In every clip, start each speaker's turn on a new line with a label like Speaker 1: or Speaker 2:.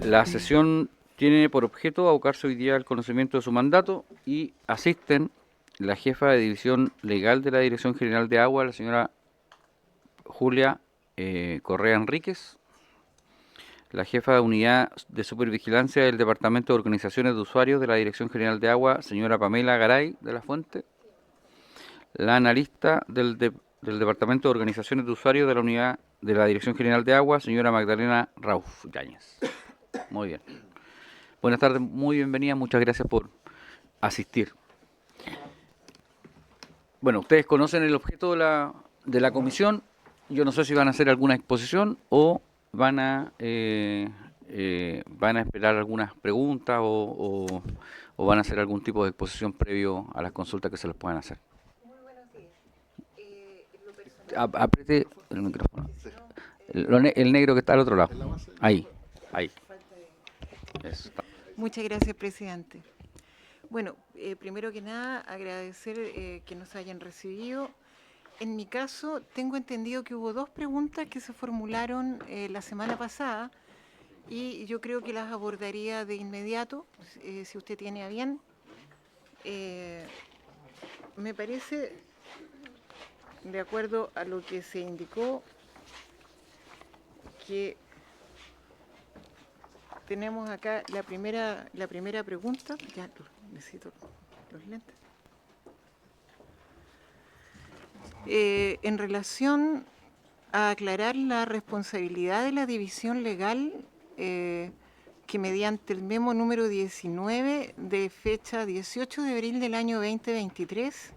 Speaker 1: La sesión tiene por objeto abocarse hoy día al conocimiento de su mandato y asisten la jefa de división legal de la Dirección General de Agua, la señora Julia Correa Enríquez, la jefa de unidad de supervigilancia del Departamento de Organizaciones de Usuarios de la Dirección General de Agua, señora Pamela Garay de la Fuente, la analista del Departamento de Organizaciones de Usuarios de la unidad de la Dirección General de Agua, señora Magdalena Rauf Yáñez. Muy bien. Buenas tardes, muy bienvenida, muchas gracias por asistir. Bueno, ustedes conocen el objeto de la comisión. Yo no sé si van a hacer alguna exposición o van a esperar algunas preguntas o van a hacer algún tipo de exposición previo a las consultas que se les puedan hacer. Apriete el micrófono. El negro que está al otro lado. Ahí, ahí. Eso.
Speaker 2: Muchas gracias, presidente. Bueno, primero que nada, agradecer que nos hayan recibido. En mi caso, tengo entendido que hubo dos preguntas que se formularon la semana pasada y yo creo que las abordaría de inmediato, si usted tiene a bien. Me parece, de acuerdo a lo que se indicó, que tenemos acá la primera pregunta. Ya necesito los lentes. En relación a aclarar la responsabilidad de la división legal que mediante el memo número 19 de fecha 18 de abril del año 2023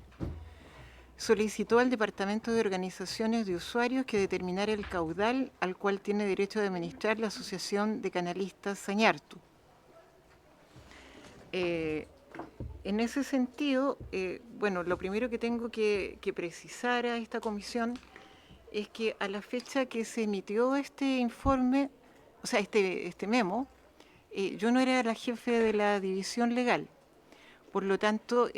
Speaker 2: solicitó al Departamento de Organizaciones de Usuarios que determinara el caudal al cual tiene derecho de administrar la Asociación de Canalistas Sañartu. En ese sentido, bueno, lo primero que tengo que precisar a esta comisión es que a la fecha que se emitió este informe, o sea, este memo, yo no era la jefe de la división legal. Por lo tanto,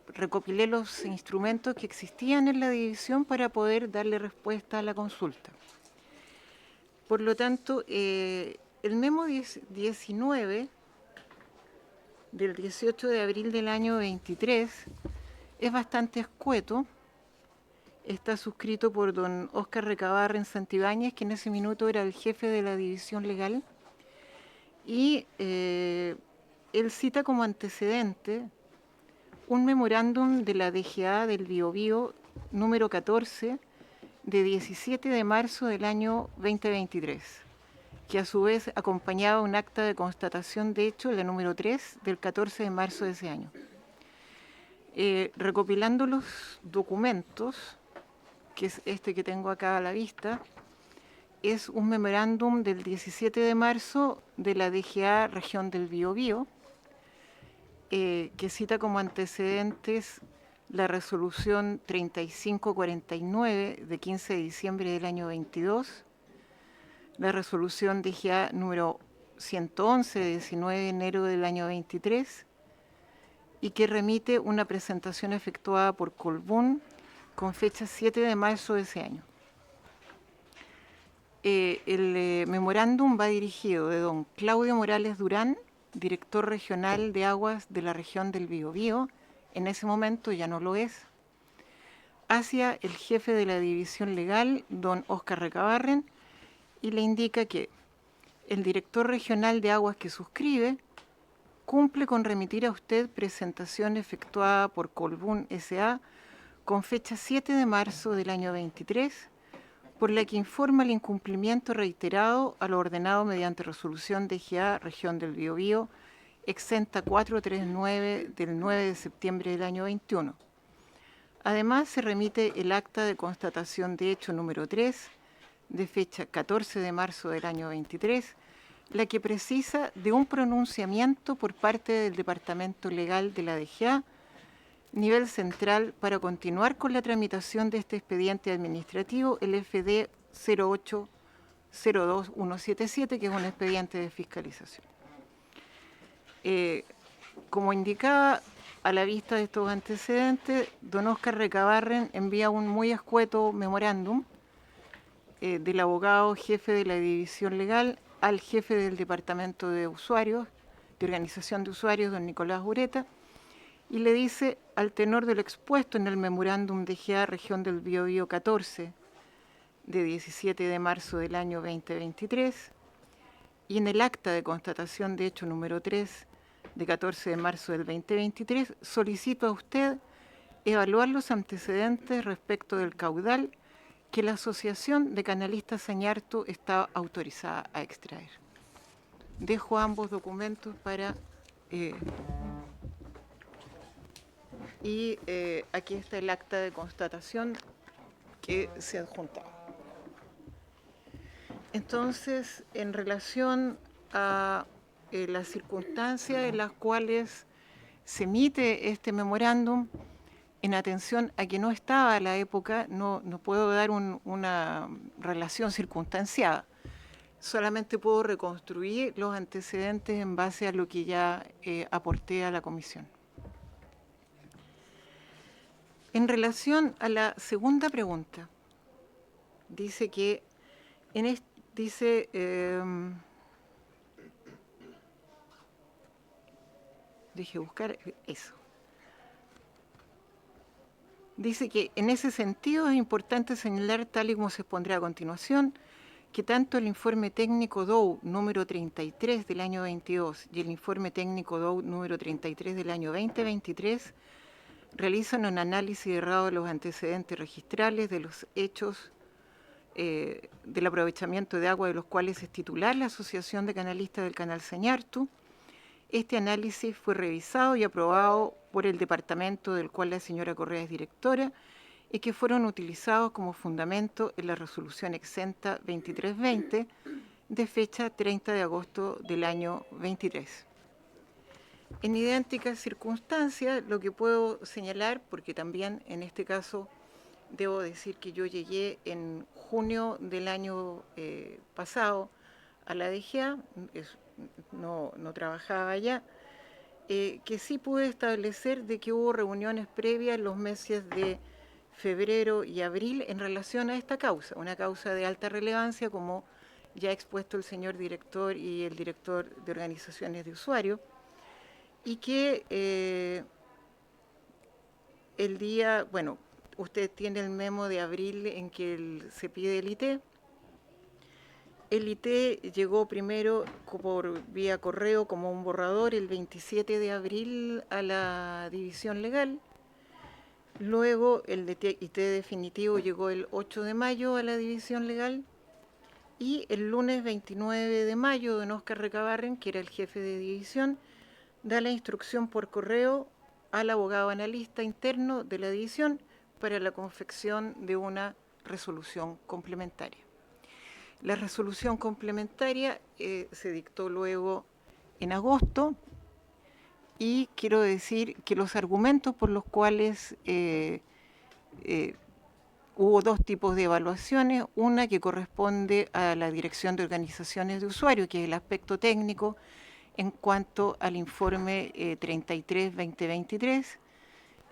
Speaker 2: recopilé los instrumentos que existían en la división para poder darle respuesta a la consulta. Por lo tanto, el memo 19 del 18 de abril del año 23 es bastante escueto. Está suscrito por don Óscar Recabarren Santibáñez, que en ese minuto era el jefe de la división legal, y él cita como antecedente un memorándum de la DGA del Biobío número 14 de 17 de marzo del año 2023, que a su vez acompañaba un acta de constatación de hecho, la número 3, del 14 de marzo de ese año. Recopilando los documentos, que es este que tengo acá a la vista, es un memorándum del 17 de marzo de la DGA Región del Biobío, que cita como antecedentes la resolución 3549 de 15 de diciembre del año 22, la resolución DGA número 111 de 19 de enero del año 23, y que remite una presentación efectuada por Colbún con fecha 7 de marzo de ese año. El memorándum va dirigido de don Claudio Morales Durán, director regional de aguas de la región del Biobío, en ese momento ya no lo es, hacia el jefe de la división legal, don Óscar Recabarren, y le indica que el director regional de aguas que suscribe cumple con remitir a usted presentación efectuada por Colbún S.A. con fecha 7 de marzo del año 23, por la que informa el incumplimiento reiterado a lo ordenado mediante resolución DGA Región del Biobío, exenta 439 del 9 de septiembre del año 21. Además, se remite el acta de constatación de hecho número 3, de fecha 14 de marzo del año 23, la que precisa de un pronunciamiento por parte del Departamento Legal de la DGA, nivel central, para continuar con la tramitación de este expediente administrativo, el FD 0802177, que es un expediente de fiscalización. Como indicaba, a la vista de estos antecedentes, don Óscar Recabarren envía un muy escueto memorándum del abogado jefe de la división legal al jefe del Departamento de Usuarios, de Organización de Usuarios, don Nicolás Ureta, y le dice: al tenor de lo expuesto en el memorándum de GA Región del Biobío 14, de 17 de marzo del año 2023, y en el acta de constatación de hecho número 3, de 14 de marzo del 2023, solicito a usted evaluar los antecedentes respecto del caudal que la Asociación de Canalistas Sañartu está autorizada a extraer. Dejo ambos documentos para... aquí está el acta de constatación que se adjunta. Entonces, en relación a las circunstancias en las cuales se emite este memorándum, en atención a que no estaba a la época, no puedo dar una relación circunstanciada. Solamente puedo reconstruir los antecedentes en base a lo que ya aporté a la comisión. En relación a la segunda pregunta, dice que deje buscar eso. Dice que en ese sentido es importante señalar, tal y como se expondrá a continuación, que tanto el informe técnico DOU número 33 del año 22 y el informe técnico DOU número 33 del año 2023 realizan un análisis errado de los antecedentes registrales de los hechos del aprovechamiento de agua de los cuales es titular la Asociación de Canalistas del Canal Sañartu. Este análisis fue revisado y aprobado por el departamento del cual la señora Correa es directora y que fueron utilizados como fundamento en la resolución exenta 2320 de fecha 30 de agosto del año 23. En idénticas circunstancias, lo que puedo señalar, porque también en este caso debo decir que yo llegué en junio del año pasado a la DGA, no trabajaba allá, que sí pude establecer de que hubo reuniones previas en los meses de febrero y abril en relación a esta causa, una causa de alta relevancia, como ya ha expuesto el señor director y el director de organizaciones de usuarios, y que el día, bueno, usted tiene el memo de abril en que se pide el IT. El IT llegó primero por vía correo como un borrador el 27 de abril a la división legal. Luego el IT definitivo llegó el 8 de mayo a la división legal. Y el lunes 29 de mayo, don Oscar Recabarren, que era el jefe de división, da la instrucción por correo al abogado analista interno de la división para la confección de una resolución complementaria. La resolución complementaria se dictó luego en agosto y quiero decir que los argumentos por los cuales hubo dos tipos de evaluaciones, una que corresponde a la Dirección de Organizaciones de Usuarios, que es el aspecto técnico en cuanto al informe 33-2023,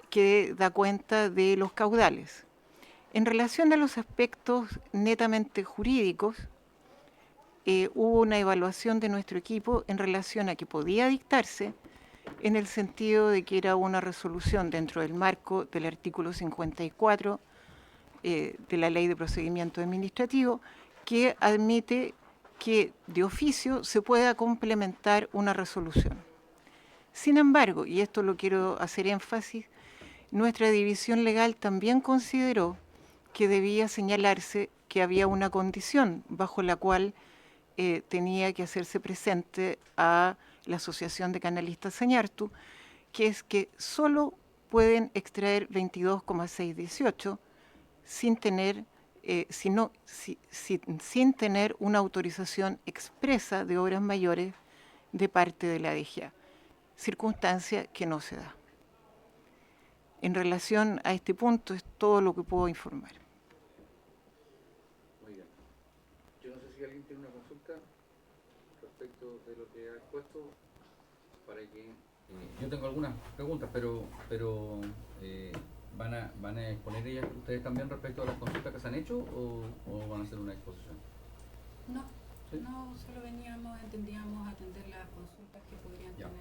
Speaker 2: que da cuenta de los caudales. En relación a los aspectos netamente jurídicos, hubo una evaluación de nuestro equipo en relación a que podía dictarse en el sentido de que era una resolución dentro del marco del artículo 54 de la Ley de Procedimiento Administrativo, que admite que de oficio se pueda complementar una resolución. Sin embargo, y esto lo quiero hacer énfasis, nuestra división legal también consideró que debía señalarse que había una condición bajo la cual tenía que hacerse presente a la Asociación de Canalistas Sañartu, que es que solo pueden extraer 22,618 sin tener sin tener una autorización expresa de obras mayores de parte de la DGA, circunstancia que no se da. En relación a este punto es todo lo que puedo informar.
Speaker 1: Muy bien. Yo no sé si alguien tiene una consulta respecto de lo que ha expuesto para que... yo tengo algunas preguntas, pero ¿van a exponer ellas ustedes también respecto a las consultas que se han hecho o van a hacer una exposición?
Speaker 3: No,
Speaker 1: ¿Sí?
Speaker 3: No, solo entendíamos atender las consultas que podrían
Speaker 1: Ya.
Speaker 3: tener.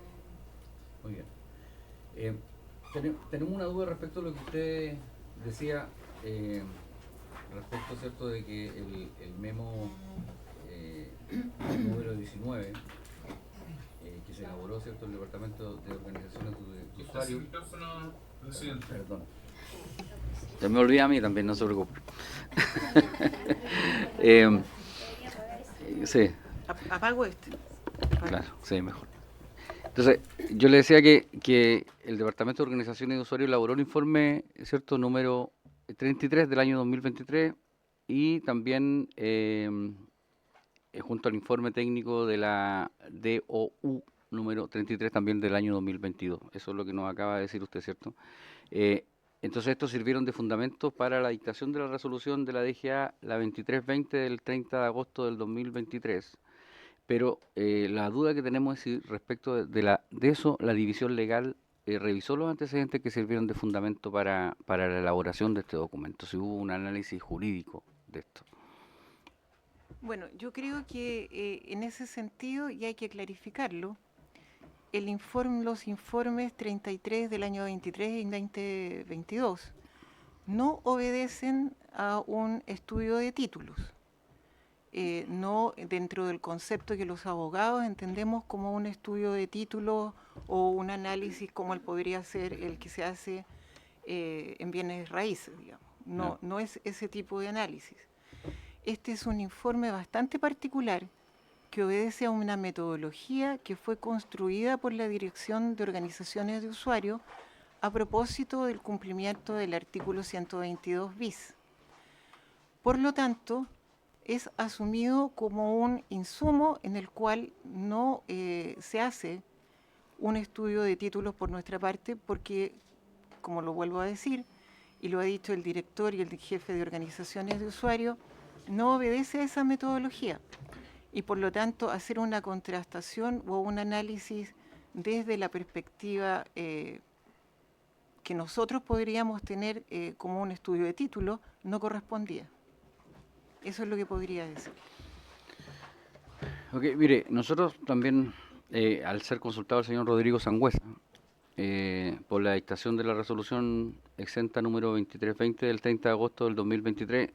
Speaker 1: Muy bien. Tenemos una duda respecto a lo que usted decía, respecto, ¿cierto?, de que el memo número 19, que se elaboró, ¿cierto?, el Departamento de Organizaciones de Usuarios. Perdón. Se me olvida a mí también, no se preocupe. Sí.
Speaker 2: Apago este.
Speaker 1: Claro, sí, mejor. Entonces, yo le decía que el Departamento de Organizaciones de Usuarios elaboró un informe, ¿cierto?, número 33 del año 2023 y también junto al informe técnico de la DOU número 33 también del año 2022. Eso es lo que nos acaba de decir usted, ¿cierto? Eh, entonces, estos sirvieron de fundamento para la dictación de la resolución de la DGA, la 2320 del 30 de agosto del 2023. Pero la duda que tenemos es si respecto de eso, la división legal revisó los antecedentes que sirvieron de fundamento para la elaboración de este documento, si hubo un análisis jurídico de esto.
Speaker 2: Bueno, yo creo que en ese sentido, y hay que clarificarlo, los informes 33 del año 23 y 2022 no obedecen a un estudio de títulos. No dentro del concepto que los abogados entendemos como un estudio de títulos o un análisis como el podría ser el que se hace en bienes raíces, digamos. No, no es ese tipo de análisis. Este es un informe bastante particular que obedece a una metodología que fue construida por la Dirección de Organizaciones de Usuarios a propósito del cumplimiento del artículo 122 bis. Por lo tanto, es asumido como un insumo en el cual no se hace un estudio de títulos por nuestra parte porque, como lo vuelvo a decir, y lo ha dicho el director y el jefe de organizaciones de usuarios, no obedece a esa metodología y por lo tanto hacer una contrastación o un análisis desde la perspectiva que nosotros podríamos tener como un estudio de título no correspondía. Eso es lo que podría decir.
Speaker 1: Ok, mire, nosotros también, al ser consultado el señor Rodrigo Sangüesa, por la dictación de la resolución exenta número 2320 del 30 de agosto del 2023,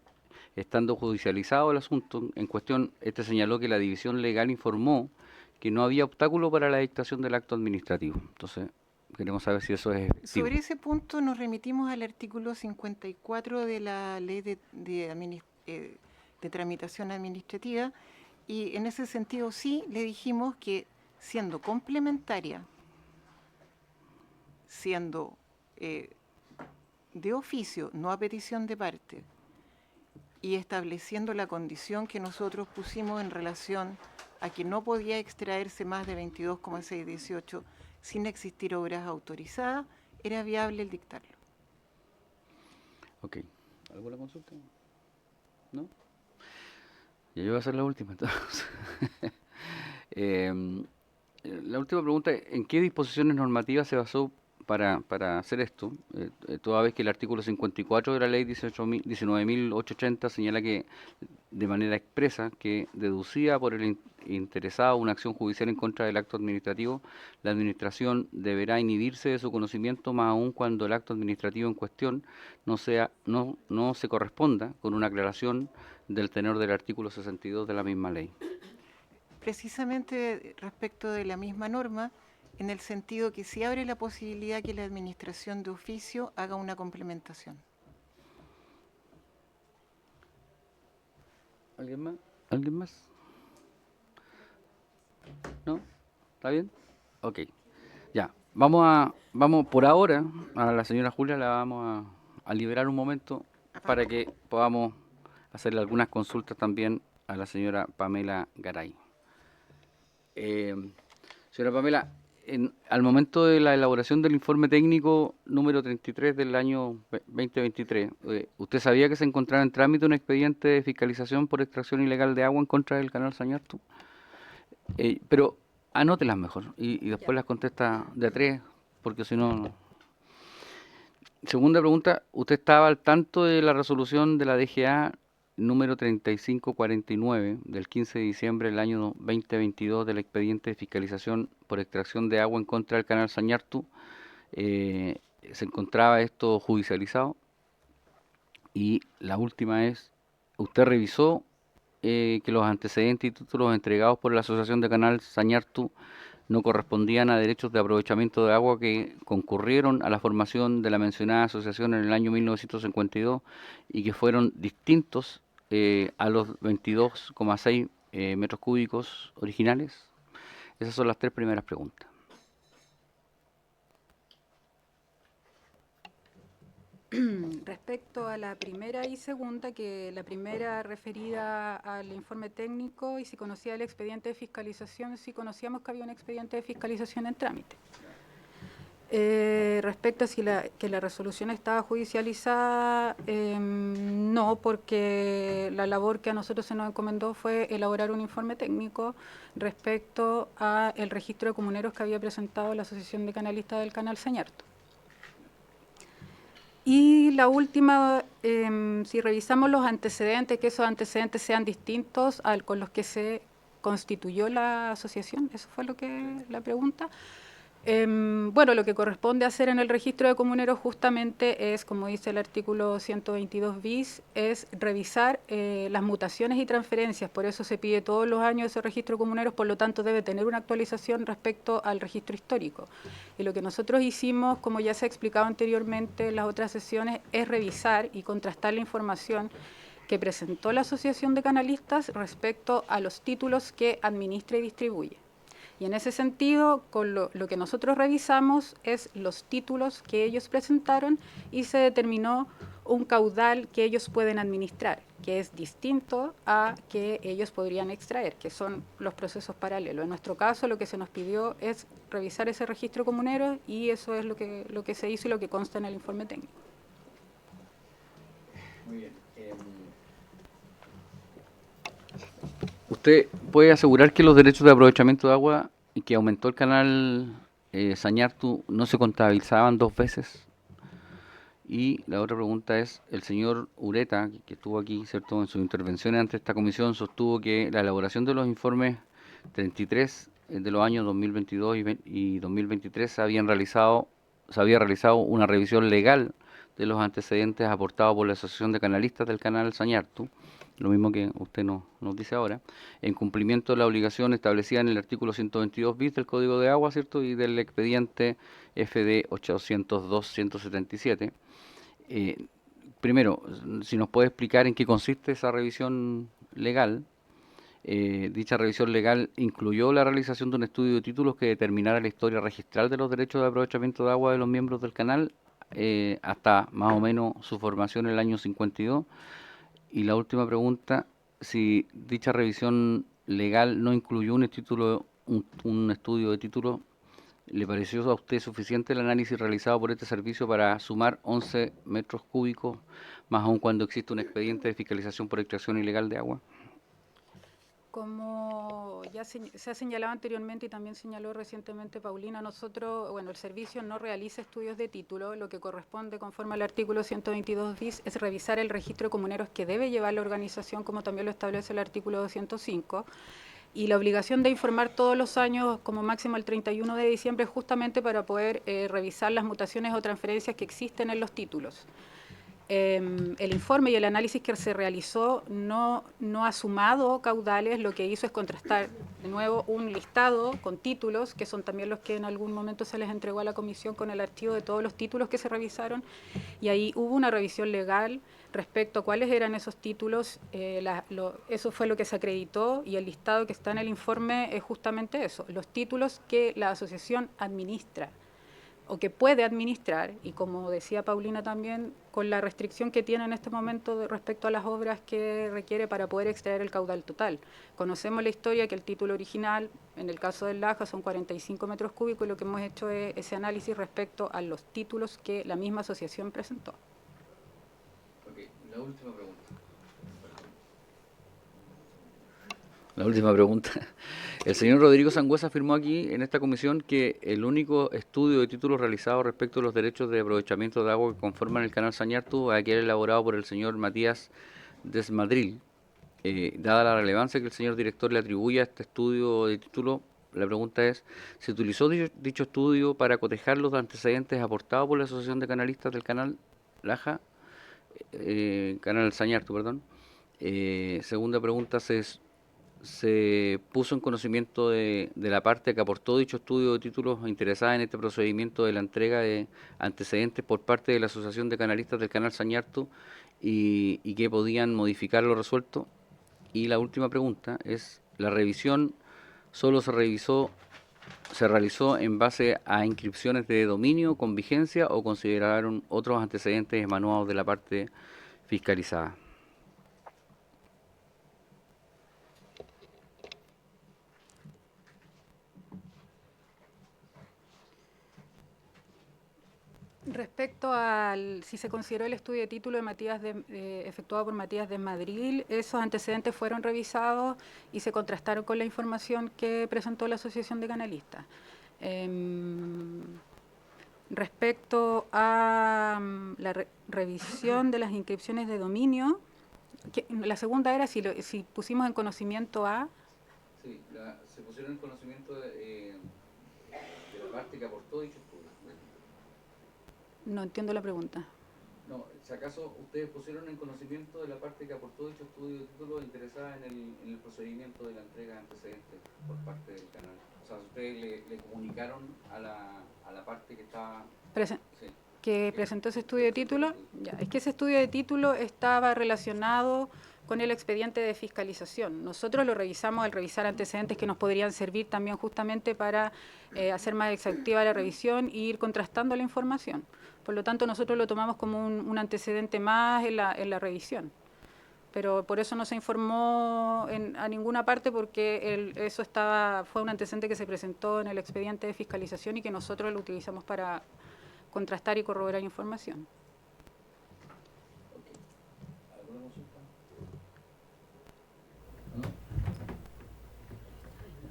Speaker 1: estando judicializado el asunto en cuestión, este señaló que la división legal informó que no había obstáculo para la dictación del acto administrativo. Entonces, queremos saber si eso es efectivo.
Speaker 2: Sobre ese punto nos remitimos al artículo 54 de la Ley de Tramitación Administrativa y en ese sentido sí le dijimos que siendo complementaria, siendo de oficio, no a petición de parte, y estableciendo la condición que nosotros pusimos en relación a que no podía extraerse más de 22,618 sin existir obras autorizadas, era viable el dictarlo.
Speaker 1: Ok. ¿Alguna consulta? ¿No? Ya yo voy a hacer la última entonces. La última pregunta, ¿en qué disposiciones normativas se basó para hacer esto? Toda vez que el artículo 54 de la ley 19.880 señala que de manera expresa que deducida por el interesado una acción judicial en contra del acto administrativo, la administración deberá inhibirse de su conocimiento más aún cuando el acto administrativo en cuestión no se corresponda con una aclaración del tenor del artículo 62 de la misma ley.
Speaker 2: Precisamente respecto de la misma norma, en el sentido que se abre la posibilidad que la administración de oficio haga una complementación.
Speaker 1: ¿Alguien más? ¿Alguien más? ¿No? ¿Está bien? Ok. Ya. Vamos por ahora, a la señora Julia la vamos a liberar un momento para que podamos hacerle algunas consultas también a la señora Pamela Garay. Señora Pamela, al momento de la elaboración del informe técnico número 33 del año 2023, ¿usted sabía que se encontraba en trámite un expediente de fiscalización por extracción ilegal de agua en contra del canal Sañartu? Pero anótelas mejor y después las contesta de a tres, porque si no... Segunda pregunta, ¿usted estaba al tanto de la resolución de la DGA número 3549 del 15 de diciembre del año 2022 del expediente de fiscalización por extracción de agua en contra del canal Sañartu, se encontraba esto judicializado. Y la última es, ¿usted revisó que los antecedentes y títulos entregados por la Asociación de Canal Sañartu no correspondían a derechos de aprovechamiento de agua que concurrieron a la formación de la mencionada asociación en el año 1952 y que fueron distintos a los 22,6 metros cúbicos originales? Esas son las tres primeras preguntas.
Speaker 3: Respecto a la primera y segunda, que la primera referida al informe técnico y si conocía el expediente de fiscalización, si conocíamos que había un expediente de fiscalización en trámite. Respecto a si que la resolución estaba judicializada, no, porque la labor que a nosotros se nos encomendó fue elaborar un informe técnico respecto al registro de comuneros que había presentado la Asociación de Canalistas del Canal Sañartu. Y la última, si revisamos los antecedentes, que esos antecedentes sean distintos con los que se constituyó la asociación, eso fue la pregunta. Bueno, lo que corresponde hacer en el registro de comuneros justamente es, como dice el artículo 122 bis, es revisar las mutaciones y transferencias. Por eso se pide todos los años ese registro de comuneros, por lo tanto debe tener una actualización respecto al registro histórico. Y lo que nosotros hicimos, como ya se ha explicado anteriormente en las otras sesiones, es revisar y contrastar la información que presentó la Asociación de Canalistas respecto a los títulos que administra y distribuye. Y en ese sentido, con lo que nosotros revisamos es los títulos que ellos presentaron y se determinó un caudal que ellos pueden administrar, que es distinto a que ellos podrían extraer, que son los procesos paralelos. En nuestro caso, lo que se nos pidió es revisar ese registro comunero y eso es lo que se hizo y lo que consta en el informe técnico.
Speaker 1: Muy bien. ¿Usted puede asegurar que los derechos de aprovechamiento de agua y que aumentó el canal Sañartu no se contabilizaban dos veces? Y la otra pregunta es, el señor Ureta, que estuvo aquí, ¿cierto?, en sus intervenciones ante esta comisión, sostuvo que la elaboración de los informes 33 de los años 2022 y 2023 se había realizado una revisión legal de los antecedentes aportados por la Asociación de Canalistas del Canal Sañartu, lo mismo que usted nos dice ahora, en cumplimiento de la obligación establecida en el artículo 122 bis del Código de Agua, ¿cierto?, y del expediente FD 802-177. Primero, si nos puede explicar en qué consiste esa revisión legal. Dicha revisión legal incluyó la realización de un estudio de títulos que determinara la historia registral de los derechos de aprovechamiento de agua de los miembros del canal hasta más o menos su formación en el año 52. Y la última pregunta, si dicha revisión legal no incluyó un estudio de títulos, ¿le pareció a usted suficiente el análisis realizado por este servicio para sumar 11 metros cúbicos, más aún cuando existe un expediente de fiscalización por extracción ilegal de agua?
Speaker 3: Como ya se ha señalado anteriormente y también señaló recientemente Paulina, el servicio no realiza estudios de título. Lo que corresponde conforme al artículo 122 bis es revisar el registro de comuneros que debe llevar la organización, como también lo establece el artículo 205. Y la obligación de informar todos los años, como máximo el 31 de diciembre, justamente para poder revisar las mutaciones o transferencias que existen en los títulos. El informe y el análisis que se realizó no ha sumado caudales, lo que hizo es contrastar de nuevo un listado con títulos, que son también los que en algún momento se les entregó a la comisión con el archivo de todos los títulos que se revisaron, y ahí hubo una revisión legal respecto a cuáles eran esos títulos, eso fue lo que se acreditó, y el listado que está en el informe es justamente eso, los títulos que la asociación administra o que puede administrar, y como decía Paulina también, con la restricción que tiene en este momento respecto a las obras que requiere para poder extraer el caudal total. Conocemos la historia que el título original, en el caso del Laja, son 45 metros cúbicos, y lo que hemos hecho es ese análisis respecto a los títulos que la misma asociación presentó.
Speaker 1: Okay, la última pregunta. El señor Rodrigo Sangüesa afirmó aquí en esta comisión que el único estudio de títulos realizado respecto a los derechos de aprovechamiento de agua que conforman el canal Sañartu, aquel elaborado por el señor Matías Desmadril, dada la relevancia que el señor director le atribuye a este estudio de título, la pregunta es, ¿se utilizó dicho estudio para cotejar los antecedentes aportados por la Asociación de Canalistas del Canal Laja, Canal Sañartu, perdón? Segunda pregunta, ¿se puso en conocimiento de la parte que aportó dicho estudio de títulos interesada en este procedimiento de la entrega de antecedentes por parte de la Asociación de Canalistas del Canal Sañartu y que podían modificar lo resuelto? Y la última pregunta es, ¿la revisión solo se realizó en base a inscripciones de dominio con vigencia o consideraron otros antecedentes emanuados de la parte fiscalizada?
Speaker 3: Respecto al si se consideró el estudio de título de efectuado por Matías Desmadril, esos antecedentes fueron revisados y se contrastaron con la información que presentó la Asociación de Canalistas. Respecto a la revisión de las inscripciones de dominio, la segunda era si pusimos en conocimiento a...
Speaker 1: Sí, se pusieron en conocimiento de la parte que aportó dicho estudio.
Speaker 3: No entiendo la pregunta.
Speaker 1: No, si acaso ustedes pusieron en conocimiento de la parte que aportó dicho estudio de título interesada en el procedimiento de la entrega de antecedentes por parte del canal. O sea, ustedes le comunicaron a la parte que estaba... Sí.
Speaker 3: Que presentó ese estudio de título. Ya, es que ese estudio de título estaba relacionado con el expediente de fiscalización. Nosotros lo revisamos al revisar antecedentes que nos podrían servir también justamente para hacer más exhaustiva la revisión e ir contrastando la información. Por lo tanto, nosotros lo tomamos como un antecedente más en la revisión. Pero por eso no se informó a ninguna parte, porque eso fue un antecedente que se presentó en el expediente de fiscalización y que nosotros lo utilizamos para contrastar y corroborar información.
Speaker 1: ¿Alguna consulta?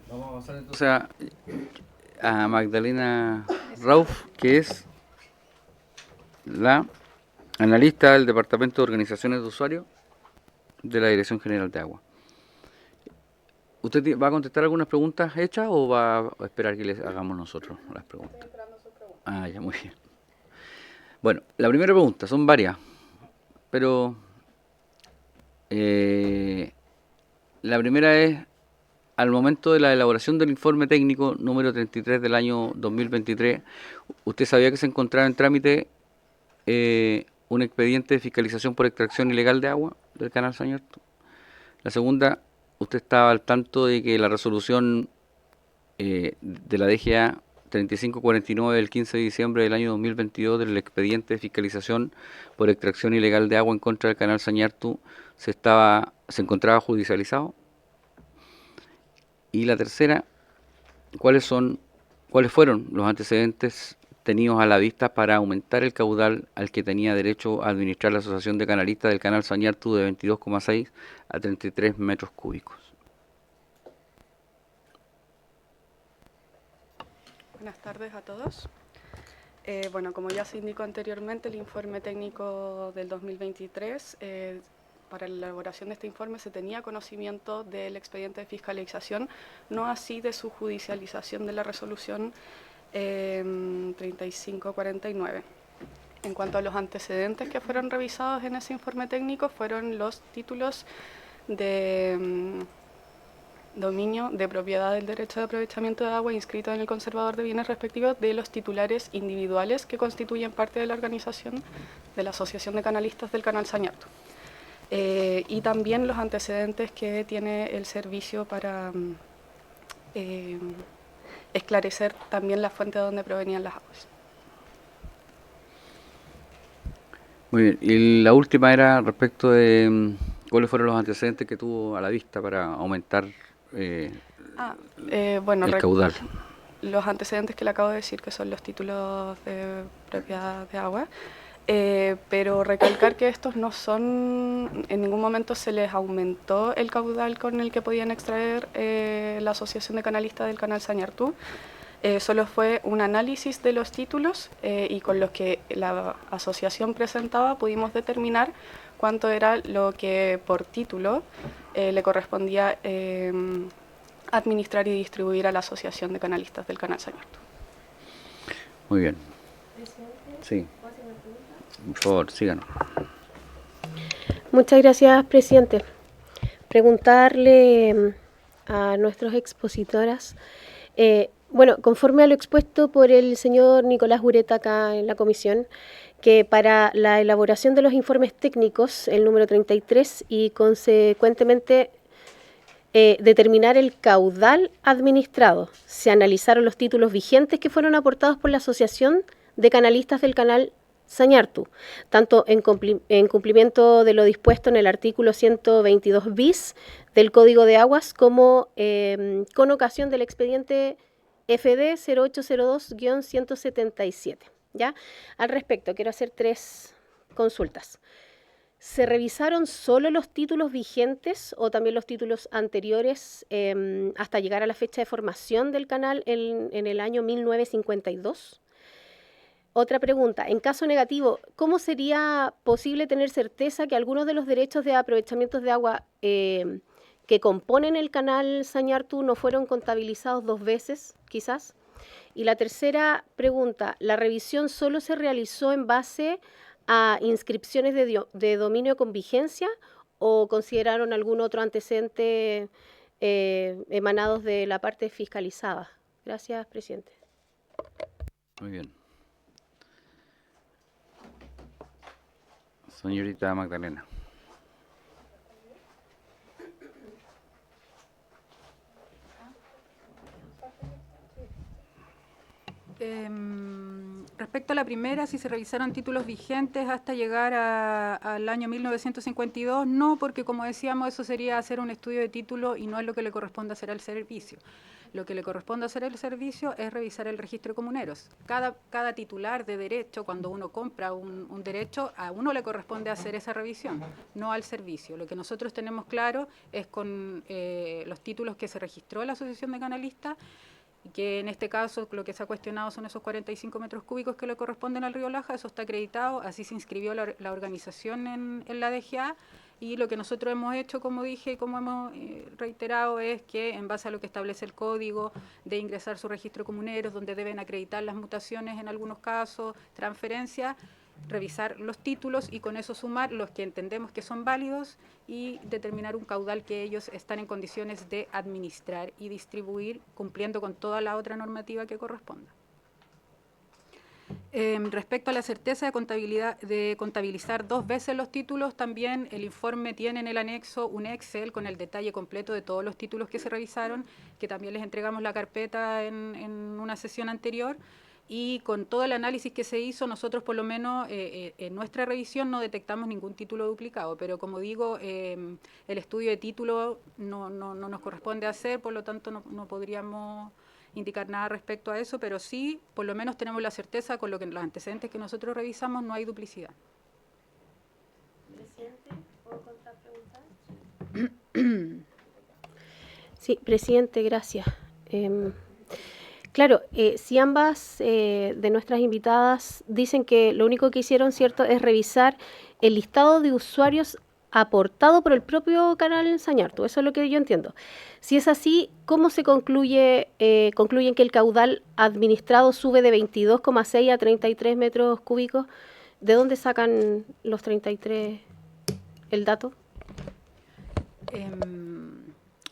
Speaker 1: ¿No? Vamos a pasar entonces a Magdalena Rauf, que es la analista del Departamento de Organizaciones de Usuarios de la Dirección General de Agua. ¿Usted va a contestar algunas preguntas hechas o va a esperar que les hagamos nosotros las preguntas? Estoy esperando sus preguntas. Ah, ya, muy bien. Bueno, la primera pregunta, son varias, pero la primera es, al momento de la elaboración del informe técnico número 33 del año 2023, ¿usted sabía que se encontraba en trámite un expediente de fiscalización por extracción ilegal de agua del Canal Sañartu? La segunda, ¿usted estaba al tanto de que la resolución de la DGA 3549 del 15 de diciembre del año 2022 del expediente de fiscalización por extracción ilegal de agua en contra del Canal Sañartu se encontraba judicializado? Y la tercera, ¿cuáles fueron los antecedentes tenidos a la vista para aumentar el caudal al que tenía derecho a administrar la Asociación de Canalistas del Canal Sañartu de 22,6 a 33 metros cúbicos?
Speaker 4: Buenas tardes a todos. Bueno, como ya se indicó anteriormente, el informe técnico del 2023, para la elaboración de este informe se tenía conocimiento del expediente de fiscalización, no así de su judicialización de la resolución 3549. En cuanto a los antecedentes que fueron revisados en ese informe técnico, fueron los títulos de dominio de propiedad del derecho de aprovechamiento de agua inscrito en el conservador de bienes respectivos de los titulares individuales que constituyen parte de la organización de la Asociación de Canalistas del Canal Sañartu. Y también los antecedentes que tiene el servicio para esclarecer también la fuente de donde provenían las aguas.
Speaker 1: Muy bien, y la última era respecto de cuáles fueron los antecedentes que tuvo a la vista para aumentar
Speaker 4: bueno,
Speaker 1: el caudal.
Speaker 4: Los antecedentes que le acabo de decir, que son los títulos de propiedad de agua, pero recalcar que estos no son, en ningún momento se les aumentó el caudal con el que podían extraer la Asociación de Canalistas del Canal Sañartu. Solo fue un análisis de los títulos y con los que la asociación presentaba pudimos determinar cuánto era lo que por título le correspondía administrar y distribuir a la Asociación de Canalistas del Canal Sañartu.
Speaker 1: Muy bien. Sí. Por favor, síganos.
Speaker 5: Muchas gracias, presidente. Preguntarle a nuestras expositoras, bueno, conforme a lo expuesto por el señor Nicolás Ureta acá en la comisión, que para la elaboración de los informes técnicos, el número 33, y consecuentemente determinar el caudal administrado, se analizaron los títulos vigentes que fueron aportados por la Asociación de Canalistas del Canal Sañartu, tanto en cumplimiento de lo dispuesto en el artículo 122 bis del Código de Aguas como con ocasión del expediente FD 0802-177. ¿Ya? Al respecto, quiero hacer 3 consultas. ¿Se revisaron solo los títulos vigentes o también los títulos anteriores hasta llegar a la fecha de formación del canal en el año 1952? Otra pregunta, en caso negativo, ¿cómo sería posible tener certeza que algunos de los derechos de aprovechamientos de agua que componen el canal Sañartu no fueron contabilizados 2 veces, quizás? Y la tercera pregunta, ¿la revisión solo se realizó en base a inscripciones de dominio con vigencia o consideraron algún otro antecedente emanados de la parte fiscalizada? Gracias, presidente.
Speaker 1: Muy bien. Señorita Magdalena.
Speaker 3: Respecto a la primera, si se revisaron títulos vigentes hasta llegar al año 1952, no, porque como decíamos, eso sería hacer un estudio de título y no es lo que le corresponde hacer al servicio. Lo que le corresponde hacer al servicio es revisar el registro de comuneros. Cada titular de derecho, cuando uno compra un derecho, a uno le corresponde hacer esa revisión, no al servicio. Lo que nosotros tenemos claro es con los títulos que se registró la Asociación de Canalistas, y que en este caso lo que se ha cuestionado son esos 45 metros cúbicos que le corresponden al río Laja. Eso está acreditado, así se inscribió la organización en la DGA, y lo que nosotros hemos hecho, como dije y como hemos reiterado, es que en base a lo que establece el código de ingresar su registro de comuneros, donde deben acreditar las mutaciones en algunos casos, transferencias, revisar los títulos y con eso sumar los que entendemos que son válidos y determinar un caudal que ellos están en condiciones de administrar y distribuir cumpliendo con toda la otra normativa que corresponda. Respecto a la certeza de contabilizar 2 veces los títulos, también el informe tiene en el anexo un Excel con el detalle completo de todos los títulos que se revisaron, que también les entregamos la carpeta en una sesión anterior. Y con todo el análisis que se hizo, nosotros por lo menos en nuestra revisión no detectamos ningún título duplicado, pero como digo, el estudio de título no nos corresponde hacer, por lo tanto no podríamos indicar nada respecto a eso, pero sí, por lo menos tenemos la certeza con los antecedentes que nosotros revisamos, no hay duplicidad.
Speaker 5: ¿Presidente, puedo contrapreguntar? Sí, presidente, gracias. Claro, si ambas de nuestras invitadas dicen que lo único que hicieron, ¿cierto?, es revisar el listado de usuarios aportado por el propio canal Sañartu, eso es lo que yo entiendo. Si es así, ¿cómo se concluyen que el caudal administrado sube de 22,6 a 33 metros cúbicos? ¿De dónde sacan los 33 el dato?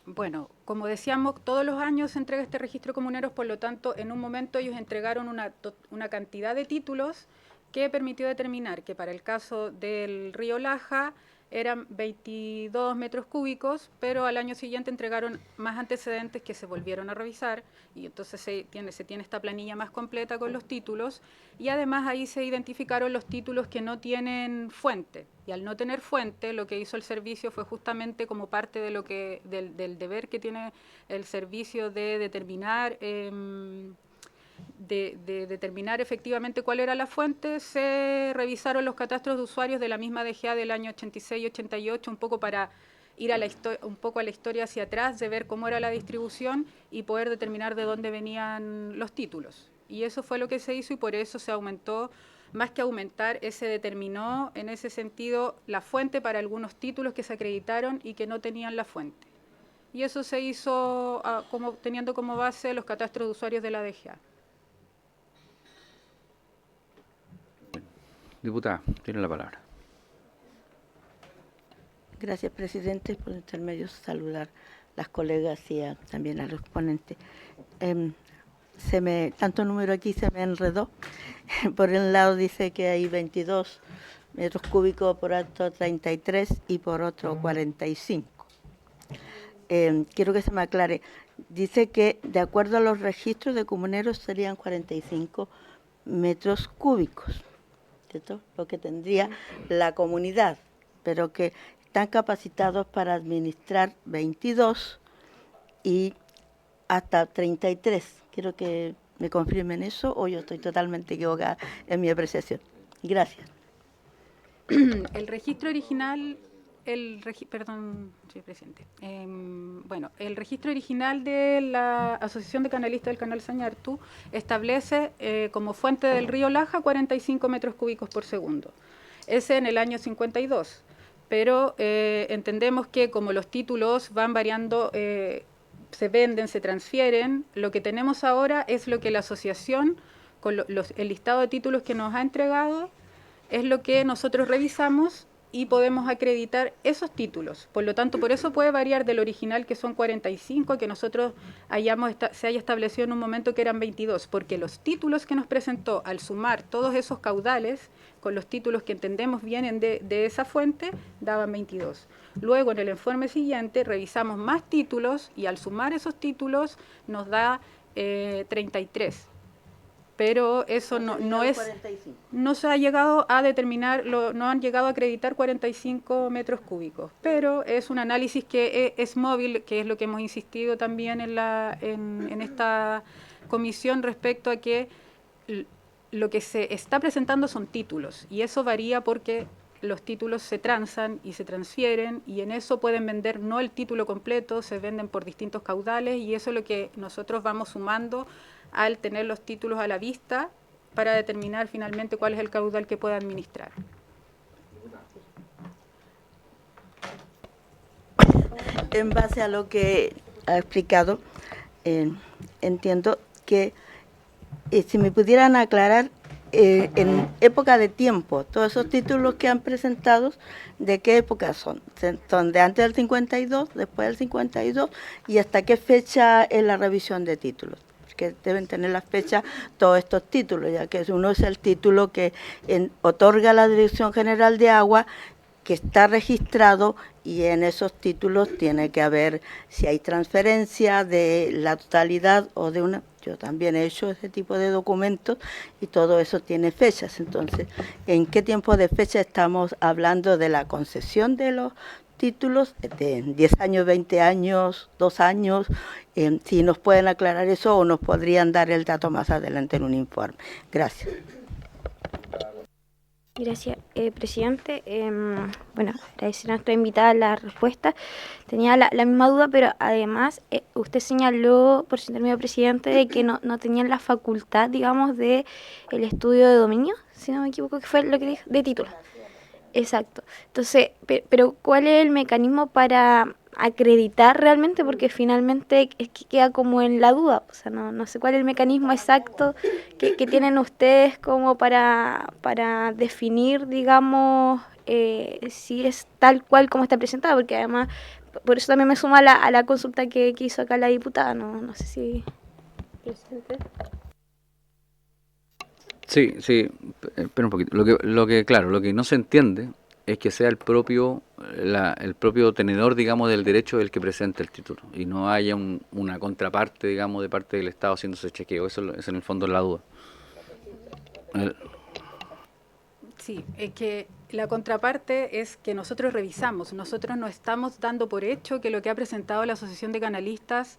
Speaker 3: Bueno, como decíamos, todos los años se entrega este registro de comuneros, por lo tanto, en un momento ellos entregaron una cantidad de títulos que permitió determinar que para el caso del río Laja eran 22 metros cúbicos, pero al año siguiente entregaron más antecedentes que se volvieron a revisar, y entonces se tiene esta planilla más completa con los títulos, y además ahí se identificaron los títulos que no tienen fuente, y al no tener fuente, lo que hizo el servicio fue justamente como parte de del deber que tiene el servicio de determinar determinar efectivamente cuál era la fuente. Se revisaron los catastros de usuarios de la misma DGA del año 86 y 88, un poco para ir a la historia hacia atrás, de ver cómo era la distribución y poder determinar de dónde venían los títulos. Y eso fue lo que se hizo, y por eso se aumentó más que aumentar, se determinó en ese sentido la fuente para algunos títulos que se acreditaron y que no tenían la fuente. Y eso se hizo teniendo como base los catastros de usuarios de la DGA.
Speaker 1: Diputada, tiene la palabra.
Speaker 6: Gracias, presidente. Por intermedio saludar a las colegas y también a los ponentes. Tanto número aquí se me enredó. Por un lado dice que hay 22 metros cúbicos, por otro 33 y por otro 45. Quiero que se me aclare. Dice que de acuerdo a los registros de comuneros serían 45 metros cúbicos, ¿cierto? Lo que tendría la comunidad, pero que están capacitados para administrar 22 y hasta 33. Quiero que me confirmen eso o yo estoy totalmente equivocada en mi apreciación. Gracias.
Speaker 3: El registro original, perdón, señor presidente. Bueno, el registro original de la Asociación de Canalistas del Canal Sañartu establece como fuente del río Laja 45 metros cúbicos por segundo. Ese en el año 52. Pero entendemos que como los títulos van variando, se venden, se transfieren, lo que tenemos ahora es lo que la asociación, con el listado de títulos que nos ha entregado, es lo que nosotros revisamos y podemos acreditar esos títulos. Por lo tanto, por eso puede variar del original, que son 45, que nosotros se haya establecido en un momento que eran 22, porque los títulos que nos presentó, al sumar todos esos caudales, con los títulos que entendemos vienen de esa fuente, daban 22. Luego, en el informe siguiente, revisamos más títulos y al sumar esos títulos nos da 33. Pero eso no es,
Speaker 6: 45.
Speaker 3: no se ha llegado a determinar, no han llegado a acreditar 45 metros cúbicos, pero es un análisis que es móvil, que es lo que hemos insistido también en esta comisión respecto a que lo que se está presentando son títulos, y eso varía porque los títulos se transan y se transfieren, y en eso pueden vender no el título completo, se venden por distintos caudales, y eso es lo que nosotros vamos sumando al tener los títulos a la vista para determinar finalmente cuál es el caudal que pueda administrar.
Speaker 6: En base a lo que ha explicado, entiendo que si me pudieran aclarar en época de tiempo, todos esos títulos que han presentado, ¿de qué época son? ¿Son de antes del 52, después del 52 y hasta qué fecha es la revisión de títulos? Que deben tener la fecha todos estos títulos, ya que uno es el título que otorga la Dirección General de Agua, que está registrado, y en esos títulos tiene que haber si hay transferencia de la totalidad o de una. Yo también he hecho ese tipo de documentos y todo eso tiene fechas. Entonces, ¿en qué tiempo de fecha estamos hablando de la concesión de los títulos? ¿De 10 años, 20 años, 2 años? Si nos pueden aclarar eso o nos podrían dar el dato más adelante en un informe. Gracias.
Speaker 7: Gracias, presidente. Bueno, agradecer a nuestra invitada la respuesta. Tenía la misma duda, pero además usted señaló, por su intermedio, presidente, de que no tenían la facultad, digamos, de el estudio de dominio, si no me equivoco, que fue lo que dijo, de título. Exacto. Entonces, pero ¿cuál es el mecanismo para acreditar realmente? Porque finalmente es que queda como en la duda. O sea, no sé cuál es el mecanismo exacto que tienen ustedes como para definir, digamos, si es tal cual como está presentado, porque además, por eso también me suma a la consulta que hizo acá la diputada. No sé si... Presidente.
Speaker 1: Sí, espera un poquito. Lo que no se entiende es que sea el propio tenedor, digamos, del derecho el que presente el título y no haya una contraparte, digamos, de parte del Estado haciendo ese chequeo. Eso es en el fondo la duda.
Speaker 3: Sí, es que la contraparte es que nosotros revisamos, nosotros no estamos dando por hecho que lo que ha presentado la Asociación de Canalistas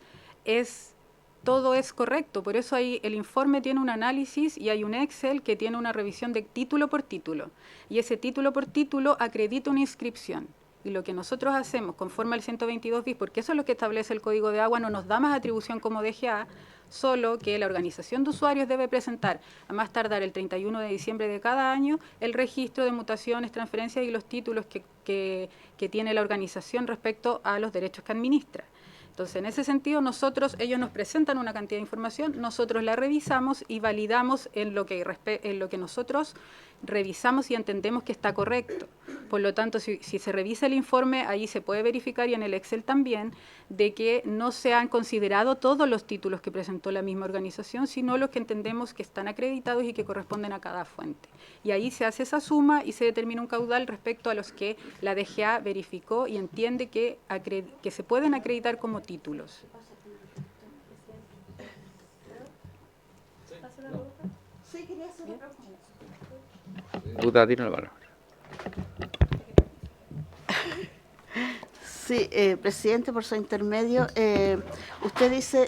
Speaker 3: todo es correcto. Por eso el informe tiene un análisis y hay un Excel que tiene una revisión de título por título. Y ese título por título acredita una inscripción. Y lo que nosotros hacemos conforme al 122 bis, porque eso es lo que establece el Código de Agua, no nos da más atribución como DGA, solo que la organización de usuarios debe presentar a más tardar el 31 de diciembre de cada año el registro de mutaciones, transferencias y los títulos que tiene la organización respecto a los derechos que administra. Entonces, en ese sentido, ellos nos presentan una cantidad de información, nosotros la revisamos y validamos en lo que nosotros revisamos y entendemos que está correcto. Por lo tanto, si se revisa el informe, ahí se puede verificar, y en el Excel también, de que no se han considerado todos los títulos que presentó la misma organización, sino los que entendemos que están acreditados y que corresponden a cada fuente. Y ahí se hace esa suma y se determina un caudal respecto a los que la DGA verificó y entiende que se pueden acreditar como títulos.
Speaker 1: Diputada, tiene la palabra.
Speaker 6: Sí, presidente, por su intermedio, usted dice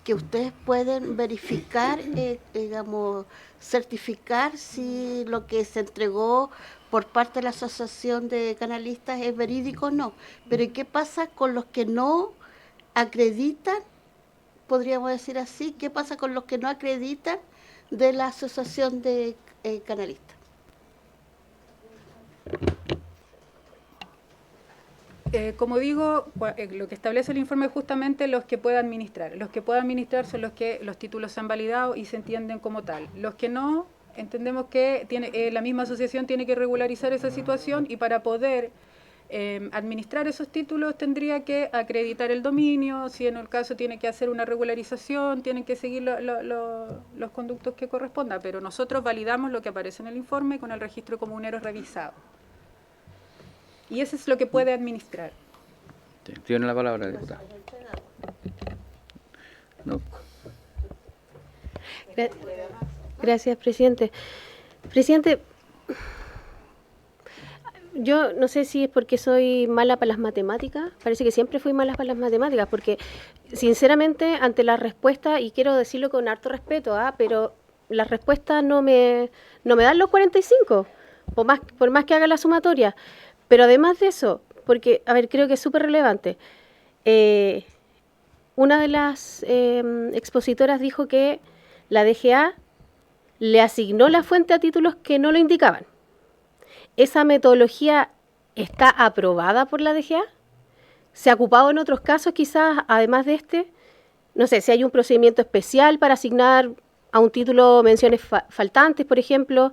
Speaker 6: que ustedes pueden verificar, digamos, certificar si lo que se entregó por parte de la Asociación de Canalistas es verídico o no. Pero ¿y qué pasa con los que no acreditan? Podríamos decir así, ¿qué pasa con los que no acreditan de la Asociación de Canalistas?
Speaker 3: Como digo, lo que establece el informe es justamente los que pueda administrar. Los que pueda administrar son los que los títulos se han validado y se entienden como tal. Los que no, entendemos que la misma asociación tiene que regularizar esa situación, y para poder administrar esos títulos tendría que acreditar el dominio, si en el caso tiene que hacer una regularización, tienen que seguir los conductos que correspondan, pero nosotros validamos lo que aparece en el informe con el registro comunero revisado. Y eso es lo que puede administrar.
Speaker 1: Sí, tiene la palabra, diputada. No.
Speaker 5: Gracias, presidente. Presidente, yo no sé si es porque soy mala para las matemáticas, parece que siempre fui mala para las matemáticas, porque sinceramente ante la respuesta, y quiero decirlo con harto respeto, pero las respuestas no me dan los 45, por más que haga la sumatoria. Pero además de eso, porque, a ver, creo que es súper relevante, una de las expositoras dijo que la DGA le asignó la fuente a títulos que no lo indicaban. ¿Esa metodología está aprobada por la DGA? ¿Se ha ocupado en otros casos quizás, además de este? No sé, si hay un procedimiento especial para asignar a un título menciones faltantes, por ejemplo.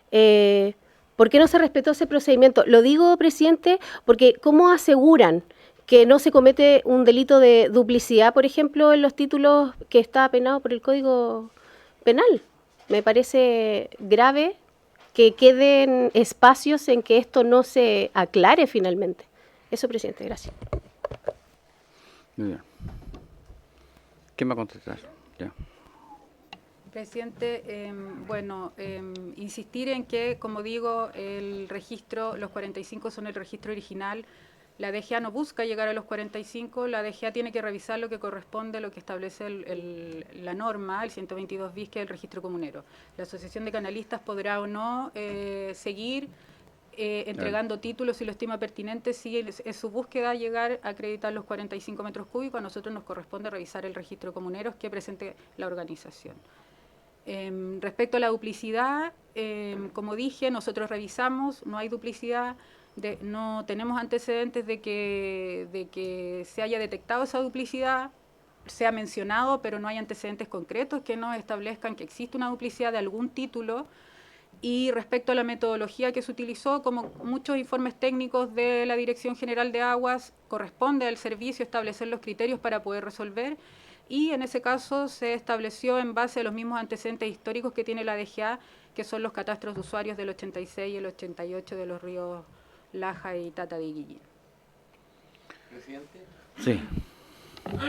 Speaker 5: ¿Por qué no se respetó ese procedimiento? Lo digo, presidente, porque ¿cómo aseguran que no se comete un delito de duplicidad, por ejemplo, en los títulos que está penado por el Código Penal? Me parece grave que queden espacios en que esto no se aclare finalmente. Eso, presidente, gracias.
Speaker 1: Muy bien. ¿Quién va a contestar? Ya.
Speaker 3: Presidente, insistir en que, como digo, el registro, los 45 son el registro original. La DGA no busca llegar a los 45, la DGA tiene que revisar lo que corresponde a lo que establece la norma, el 122 bis, que es el registro comunero. La Asociación de Canalistas podrá o no seguir entregando títulos si lo estima pertinente, si es su búsqueda llegar a acreditar los 45 metros cúbicos. A nosotros nos corresponde revisar el registro comunero que presente la organización. Respecto a la duplicidad, como dije, nosotros revisamos, no hay duplicidad, no tenemos antecedentes de que se haya detectado esa duplicidad, se ha mencionado, pero no hay antecedentes concretos que nos establezcan que existe una duplicidad de algún título. Y respecto a la metodología que se utilizó, como muchos informes técnicos de la Dirección General de Aguas, corresponde al servicio establecer los criterios para poder resolver, y en ese caso se estableció en base a los mismos antecedentes históricos que tiene la DGA, que son los catastros de usuarios del 86 y el 88 de los ríos Laja y Tata de Guillín.
Speaker 8: ¿Presidente?
Speaker 1: Sí.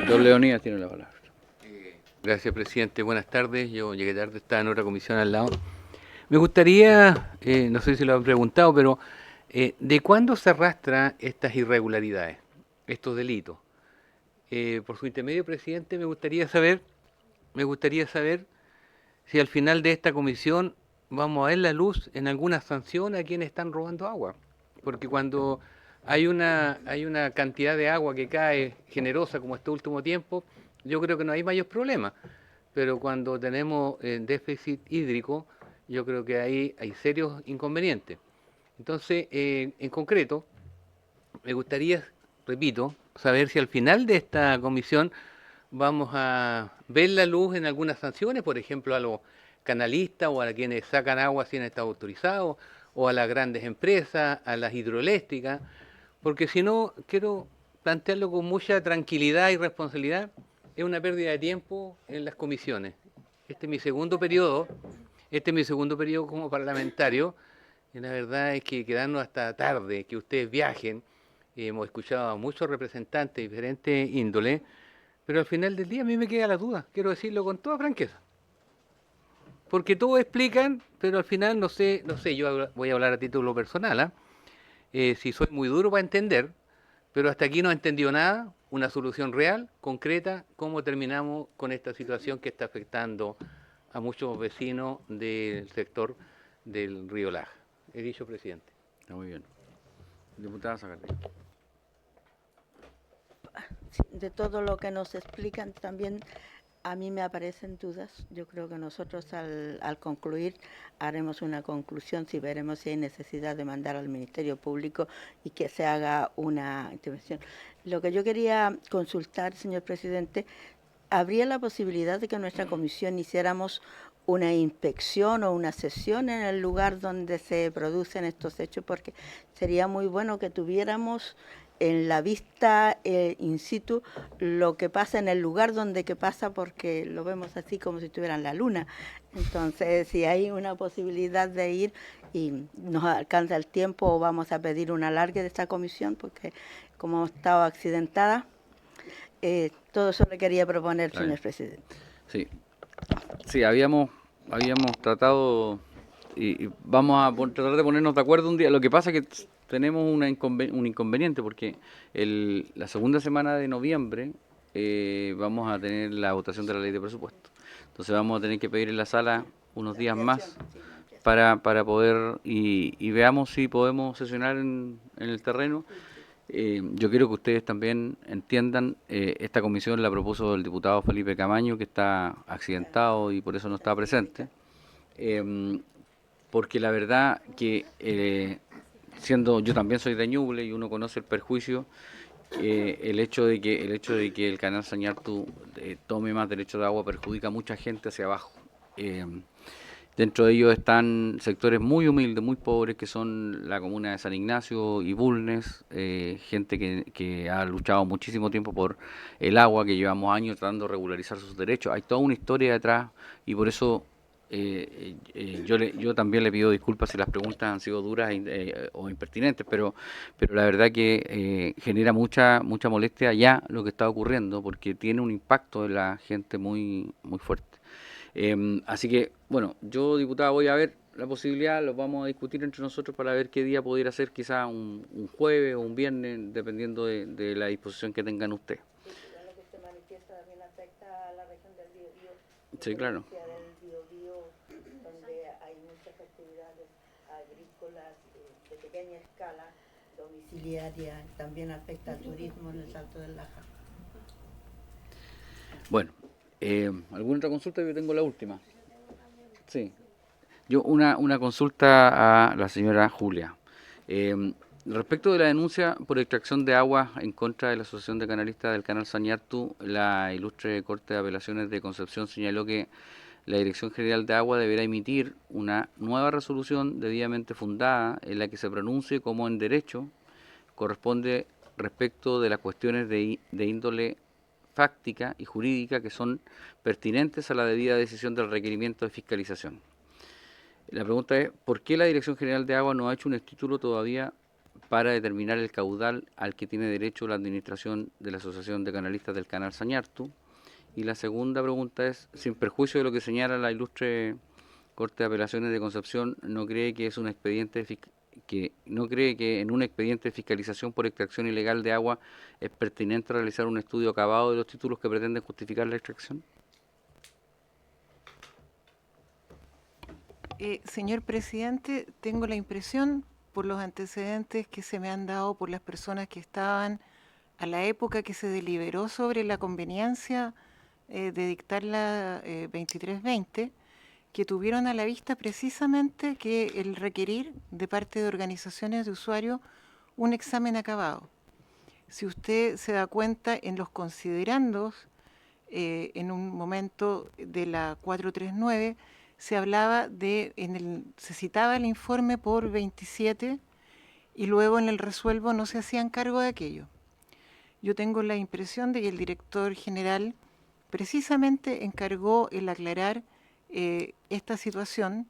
Speaker 1: Don Leonidas tiene la palabra.
Speaker 8: Gracias, presidente. Buenas tardes. Yo llegué tarde, estaba en otra comisión al lado. Me gustaría, no sé si lo han preguntado, pero ¿de cuándo se arrastran estas irregularidades, estos delitos? Por su intermedio, presidente, me gustaría saber si al final de esta comisión vamos a ver la luz en alguna sanción a quienes están robando agua. Porque cuando hay una cantidad de agua que cae generosa como este último tiempo, yo creo que no hay mayor problema, pero cuando tenemos déficit hídrico, yo creo que ahí hay serios inconvenientes. Entonces, en concreto, me gustaría, repito, saber si al final de esta comisión vamos a ver la luz en algunas sanciones, por ejemplo, a los canalistas o a quienes sacan agua sin estar autorizados, o a las grandes empresas, a las hidroeléctricas, porque si no, quiero plantearlo con mucha tranquilidad y responsabilidad, es una pérdida de tiempo en las comisiones. Este es mi segundo periodo como parlamentario, y la verdad es que quedarnos hasta tarde, que ustedes viajen, hemos escuchado a muchos representantes de diferentes índoles, pero al final del día a mí me queda la duda, quiero decirlo con toda franqueza. Porque todos explican, pero al final no sé, yo voy a hablar a título personal, ¿ah? Si soy muy duro para entender, pero hasta aquí no he entendido nada, una solución real, concreta, cómo terminamos con esta situación que está afectando a muchos vecinos del sector del río Laja. He dicho, presidente.
Speaker 1: Está muy bien. Diputada Zagarriga.
Speaker 6: Sí, de todo lo que nos explican también a mí me aparecen dudas. Yo creo que nosotros al concluir haremos una conclusión, si veremos si hay necesidad de mandar al Ministerio Público y que se haga una intervención. Lo que yo quería consultar, señor presidente, ¿habría la posibilidad de que en nuestra comisión hiciéramos una inspección o una sesión en el lugar donde se producen estos hechos? Porque sería muy bueno que tuviéramos en la vista in situ lo que pasa en el lugar donde que pasa, porque lo vemos así como si estuviera en la luna. Entonces, si hay una posibilidad de ir y nos alcanza el tiempo, vamos a pedir un alargue de esta comisión, porque como hemos estado accidentada, todo eso le quería proponer, señor presidente.
Speaker 1: Sí, sí, habíamos tratado y vamos a tratar de ponernos de acuerdo un día. Lo que pasa es que tenemos un inconveniente porque la segunda semana de noviembre vamos a tener la votación de la ley de presupuesto. Entonces vamos a tener que pedir en la sala unos días más para poder y veamos si podemos sesionar en el terreno. Yo quiero que ustedes también entiendan, esta comisión la propuso el diputado Felipe Camaño, que está accidentado y por eso no está presente, porque la verdad que siendo yo también soy de Ñuble y uno conoce el perjuicio, el hecho de que el canal Sañartu tome más derecho de agua perjudica a mucha gente hacia abajo. Dentro de ellos están sectores muy humildes, muy pobres, que son la comuna de San Ignacio y Bulnes, gente que ha luchado muchísimo tiempo por el agua, que llevamos años tratando de regularizar sus derechos. Hay toda una historia detrás y por eso yo también le pido disculpas si las preguntas han sido duras o impertinentes, pero la verdad que genera mucha molestia ya lo que está ocurriendo, porque tiene un impacto en la gente muy fuerte. Así que, bueno, yo, diputada, voy a ver la posibilidad, lo vamos a discutir entre nosotros para ver qué día pudiera ser, quizás un jueves o un viernes, dependiendo de la disposición que tengan ustedes.
Speaker 6: Lo que se manifiesta también afecta a la región del Biobío.
Speaker 1: Sí, claro.
Speaker 6: Donde hay muchas actividades agrícolas de pequeña escala, domiciliaria, también afecta al turismo en el Salto del Laja.
Speaker 1: Bueno, ¿alguna otra consulta? Yo tengo la última. Sí. Yo una consulta a la señora Julia. Respecto de la denuncia por extracción de agua en contra de la Asociación de Canalistas del Canal Sañartu, la ilustre Corte de Apelaciones de Concepción señaló que la Dirección General de Agua deberá emitir una nueva resolución debidamente fundada en la que se pronuncie como en derecho corresponde respecto de las cuestiones de índole fáctica y jurídica que son pertinentes a la debida decisión del requerimiento de fiscalización. La pregunta es, ¿por qué la Dirección General de Agua no ha hecho un título todavía para determinar el caudal al que tiene derecho la administración de la Asociación de Canalistas del Canal Sañartu? Y la segunda pregunta es, sin perjuicio de lo que señala la ilustre Corte de Apelaciones de Concepción, ¿no cree que en un expediente de fiscalización por extracción ilegal de agua es pertinente realizar un estudio acabado de los títulos que pretenden justificar la extracción?
Speaker 2: Señor presidente, tengo la impresión, por los antecedentes que se me han dado por las personas que estaban a la época que se deliberó sobre la conveniencia de dictar la 2320, que tuvieron a la vista precisamente que el requerir de parte de organizaciones de usuarios un examen acabado. Si usted se da cuenta en los considerandos, en un momento de la 439, se hablaba se citaba el informe por 27 y luego en el resuelvo no se hacían cargo de aquello. Yo tengo la impresión de que el director general precisamente encargó el aclarar esta situación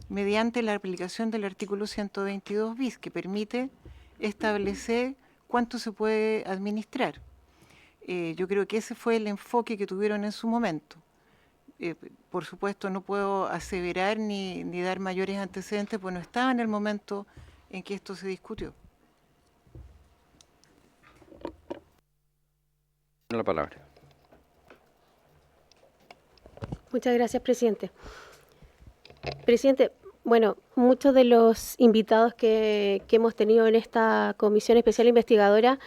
Speaker 2: mediante la aplicación del artículo 122 bis, que permite establecer cuánto se puede administrar. Yo creo que ese fue el enfoque que tuvieron en su momento. Por supuesto, no puedo aseverar ni dar mayores antecedentes, pues no estaba en el momento en que esto se discutió.
Speaker 1: La palabra.
Speaker 5: Muchas gracias, presidente. Presidente, bueno, muchos de los invitados que hemos tenido en esta comisión especial investigadora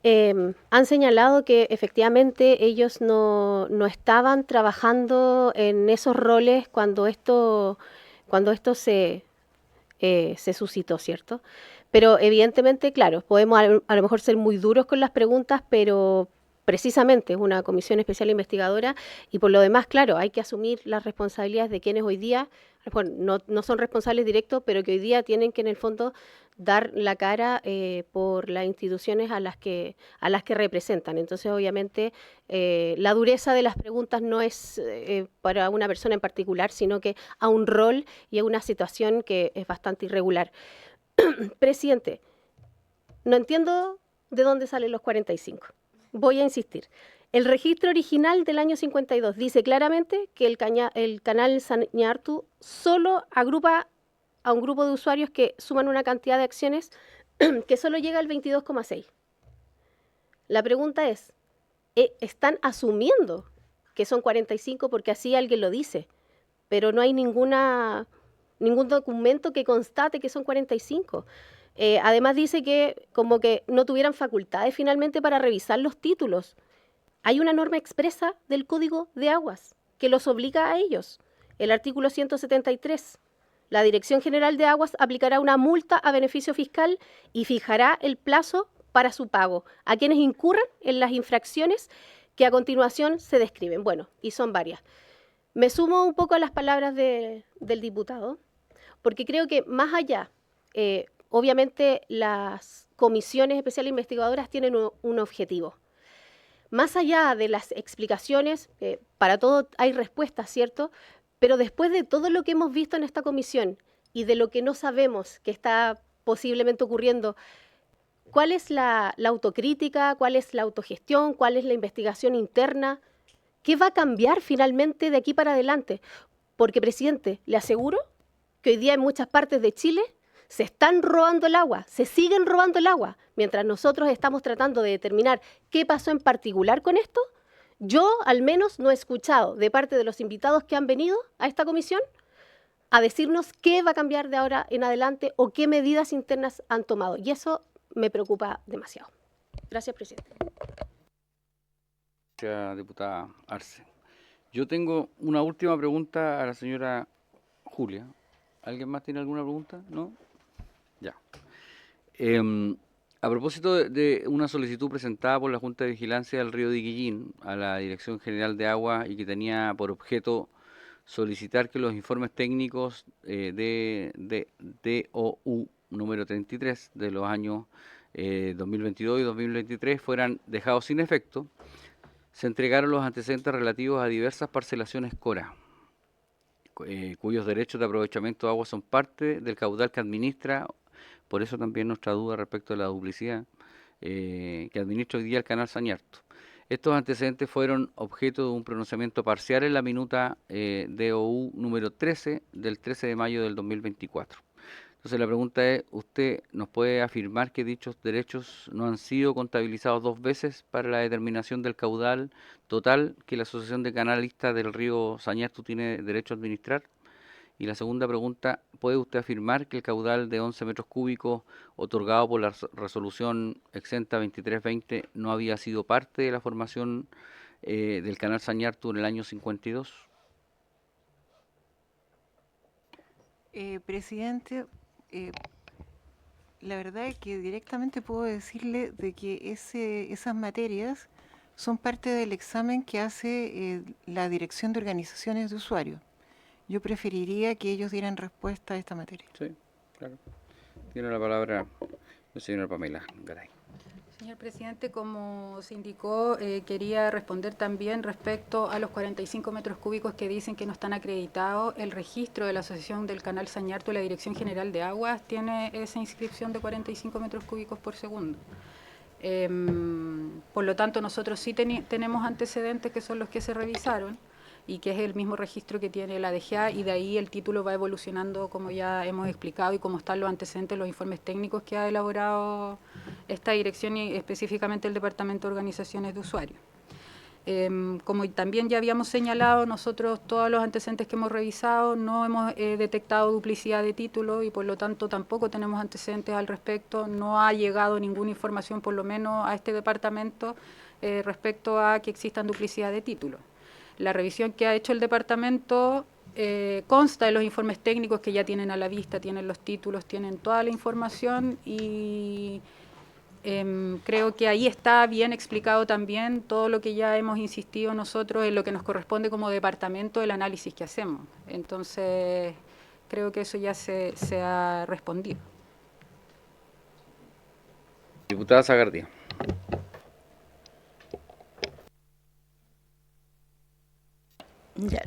Speaker 5: han señalado que efectivamente ellos no estaban trabajando en esos roles cuando esto se suscitó, ¿cierto? Pero evidentemente, claro, podemos a lo mejor ser muy duros con las preguntas, pero precisamente es una comisión especial investigadora y por lo demás, claro, hay que asumir las responsabilidades de quienes hoy día, bueno, no son responsables directos, pero que hoy día tienen que en el fondo dar la cara por las instituciones a las que representan. Entonces, obviamente, la dureza de las preguntas no es para una persona en particular, sino que a un rol y a una situación que es bastante irregular. Presidente, no entiendo de dónde salen los 45. Voy a insistir. El registro original del año 52 dice claramente que el canal Sañartu solo agrupa a un grupo de usuarios que suman una cantidad de acciones que solo llega al 22,6. La pregunta es, ¿están asumiendo que son 45 porque así alguien lo dice? Pero no hay ningún documento que constate que son 45. Además dice que como que no tuvieran facultades finalmente para revisar los títulos. Hay una norma expresa del Código de Aguas que los obliga a ellos. El artículo 173. La Dirección General de Aguas aplicará una multa a beneficio fiscal y fijará el plazo para su pago a quienes incurran en las infracciones que a continuación se describen. Bueno, y son varias. Me sumo un poco a las palabras del diputado, porque creo que más allá, obviamente las comisiones especiales investigadoras tienen un objetivo. Más allá de las explicaciones, para todo hay respuestas, ¿cierto? Pero después de todo lo que hemos visto en esta comisión y de lo que no sabemos que está posiblemente ocurriendo, ¿cuál es la autocrítica? ¿Cuál es la autogestión? ¿Cuál es la investigación interna? ¿Qué va a cambiar finalmente de aquí para adelante? Porque, presidente, le aseguro que hoy día en muchas partes de Chile se están robando el agua, se siguen robando el agua. Mientras nosotros estamos tratando de determinar qué pasó en particular con esto, yo al menos no he escuchado de parte de los invitados que han venido a esta comisión a decirnos qué va a cambiar de ahora en adelante o qué medidas internas han tomado. Y eso me preocupa demasiado. Gracias, presidente.
Speaker 1: Gracias, diputada Arce. Yo tengo una última pregunta a la señora Julia. ¿Alguien más tiene alguna pregunta? ¿No? Ya. A propósito de una solicitud presentada por la Junta de Vigilancia del Río de Iquillín a la Dirección General de Agua y que tenía por objeto solicitar que los informes técnicos de DOU número 33 de los años 2022 y 2023 fueran dejados sin efecto, se entregaron los antecedentes relativos a diversas parcelaciones CORA, cuyos derechos de aprovechamiento de agua son parte del caudal que administra. Por eso también nuestra duda respecto a la duplicidad que administra hoy día el canal Sañartu. Estos antecedentes fueron objeto de un pronunciamiento parcial en la minuta DOU número 13 del 13 de mayo del 2024. Entonces la pregunta es, ¿usted nos puede afirmar que dichos derechos no han sido contabilizados dos veces para la determinación del caudal total que la Asociación de Canalistas del Río Sañartu tiene derecho a administrar? Y la segunda pregunta, ¿puede usted afirmar que el caudal de 11 metros cúbicos otorgado por la resolución exenta 2320 no había sido parte de la formación del canal Sañartu en el año 52?
Speaker 2: Presidente, la verdad es que directamente puedo decirle de que esas materias son parte del examen que hace la Dirección de Organizaciones de Usuarios. Yo preferiría que ellos dieran respuesta a esta materia.
Speaker 1: Sí, claro. Tiene la palabra la señora Pamela Garay.
Speaker 3: Señor presidente, como se indicó, quería responder también respecto a los 45 metros cúbicos que dicen que no están acreditados. El registro de la Asociación del Canal Sañartu y la Dirección General de Aguas tiene esa inscripción de 45 metros cúbicos por segundo. Por lo tanto, nosotros sí tenemos antecedentes que son los que se revisaron y que es el mismo registro que tiene la DGA, y de ahí el título va evolucionando como ya hemos explicado y como están los antecedentes, los informes técnicos que ha elaborado esta dirección y específicamente el Departamento de Organizaciones de Usuarios. Como también ya habíamos señalado, nosotros todos los antecedentes que hemos revisado no hemos detectado duplicidad de títulos y por lo tanto tampoco tenemos antecedentes al respecto. No ha llegado ninguna información, por lo menos a este departamento, respecto a que existan duplicidad de títulos. La revisión que ha hecho el departamento consta de los informes técnicos que ya tienen a la vista, tienen los títulos, tienen toda la información y creo que ahí está bien explicado también todo lo que ya hemos insistido nosotros en lo que nos corresponde como departamento del análisis que hacemos. Entonces, creo que eso ya se ha respondido.
Speaker 1: Diputada Sagardía.
Speaker 6: Ya,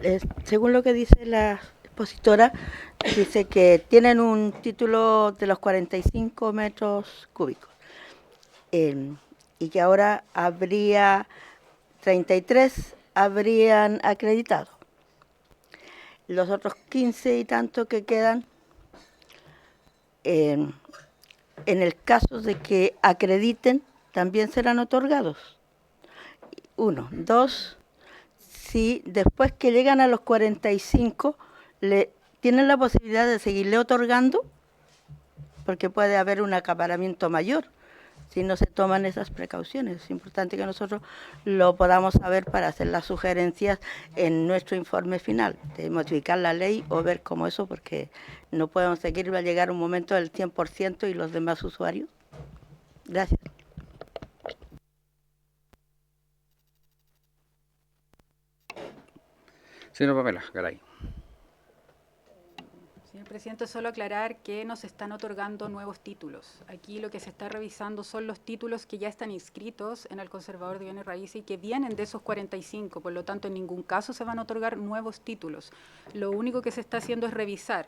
Speaker 6: según lo que dice la expositora, dice que tienen un título de los 45 metros cúbicos y que ahora habría 33 habrían acreditado. Los otros 15 y tanto que quedan, en el caso de que acrediten, también serán otorgados. 1, 2... Si después que llegan a los 45 tienen la posibilidad de seguirle otorgando, porque puede haber un acaparamiento mayor si no se toman esas precauciones. Es importante que nosotros lo podamos saber para hacer las sugerencias en nuestro informe final, de modificar la ley o ver cómo eso, porque no podemos seguir, va a llegar un momento del 100% y los demás usuarios. Gracias.
Speaker 1: Señora Pamela Garay.
Speaker 3: Señor presidente, solo aclarar que nos están otorgando nuevos títulos. Aquí lo que se está revisando son los títulos que ya están inscritos en el Conservador de Bienes Raíces y que vienen de esos 45, por lo tanto en ningún caso se van a otorgar nuevos títulos. Lo único que se está haciendo es revisar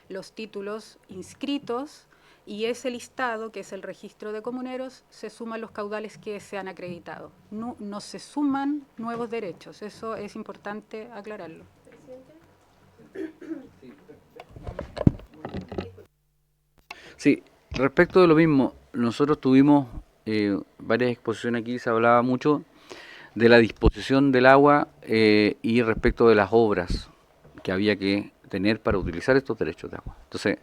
Speaker 3: los títulos inscritos y ese listado, que es el registro de comuneros, se suman los caudales que se han acreditado. No se suman nuevos derechos, eso es importante aclararlo.
Speaker 1: Sí, respecto de lo mismo, nosotros tuvimos varias exposiciones aquí, se hablaba mucho de la disposición del agua y respecto de las obras que había que tener para utilizar estos derechos de agua. Entonces,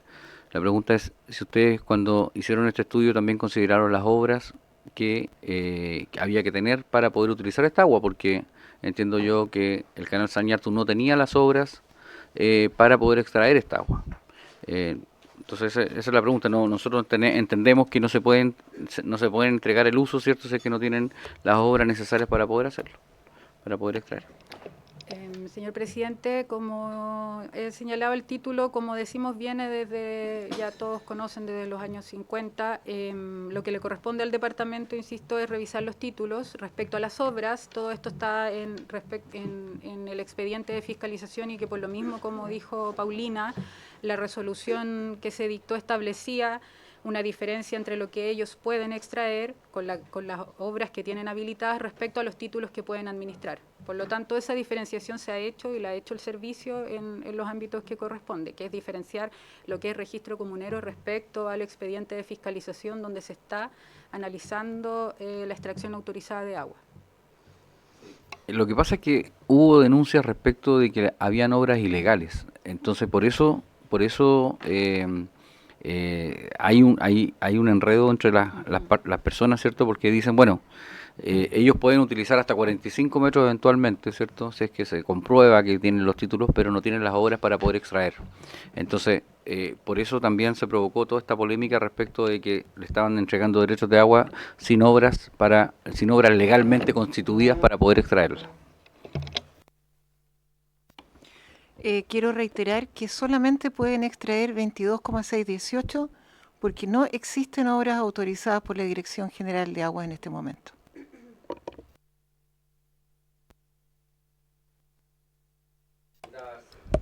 Speaker 1: la pregunta es si ustedes cuando hicieron este estudio también consideraron las obras que había que tener para poder utilizar esta agua, porque entiendo yo que el canal Sañartu no tenía las obras para poder extraer esta agua. Entonces esa es la pregunta. No, nosotros entendemos que no se pueden entregar el uso, ¿cierto? Si es que no tienen las obras necesarias para poder hacerlo, para poder extraer.
Speaker 3: Señor presidente, como he señalado, el título, como decimos, viene desde, ya todos conocen, desde los años 50. Lo que le corresponde al departamento, insisto, es revisar los títulos. Respecto a las obras, todo esto está en el expediente de fiscalización y que por lo mismo, como dijo Paulina, la resolución que se dictó establecía una diferencia entre lo que ellos pueden extraer con las obras que tienen habilitadas respecto a los títulos que pueden administrar. Por lo tanto, esa diferenciación se ha hecho y la ha hecho el servicio en los ámbitos que corresponde, que es diferenciar lo que es registro comunero respecto al expediente de fiscalización donde se está analizando la extracción autorizada de agua.
Speaker 1: Lo que pasa es que hubo denuncias respecto de que habían obras ilegales. Entonces, por eso hay un enredo entre las personas, ¿cierto? Porque dicen, bueno, Ellos pueden utilizar hasta 45 metros eventualmente, ¿cierto? Si es que se comprueba que tienen los títulos, pero no tienen las obras para poder extraer. Entonces, por eso también se provocó toda esta polémica respecto de que le estaban entregando derechos de agua sin obras legalmente constituidas para poder extraerla.
Speaker 2: Quiero reiterar que solamente pueden extraer 22,618 porque no existen obras autorizadas por la Dirección General de Aguas en este momento.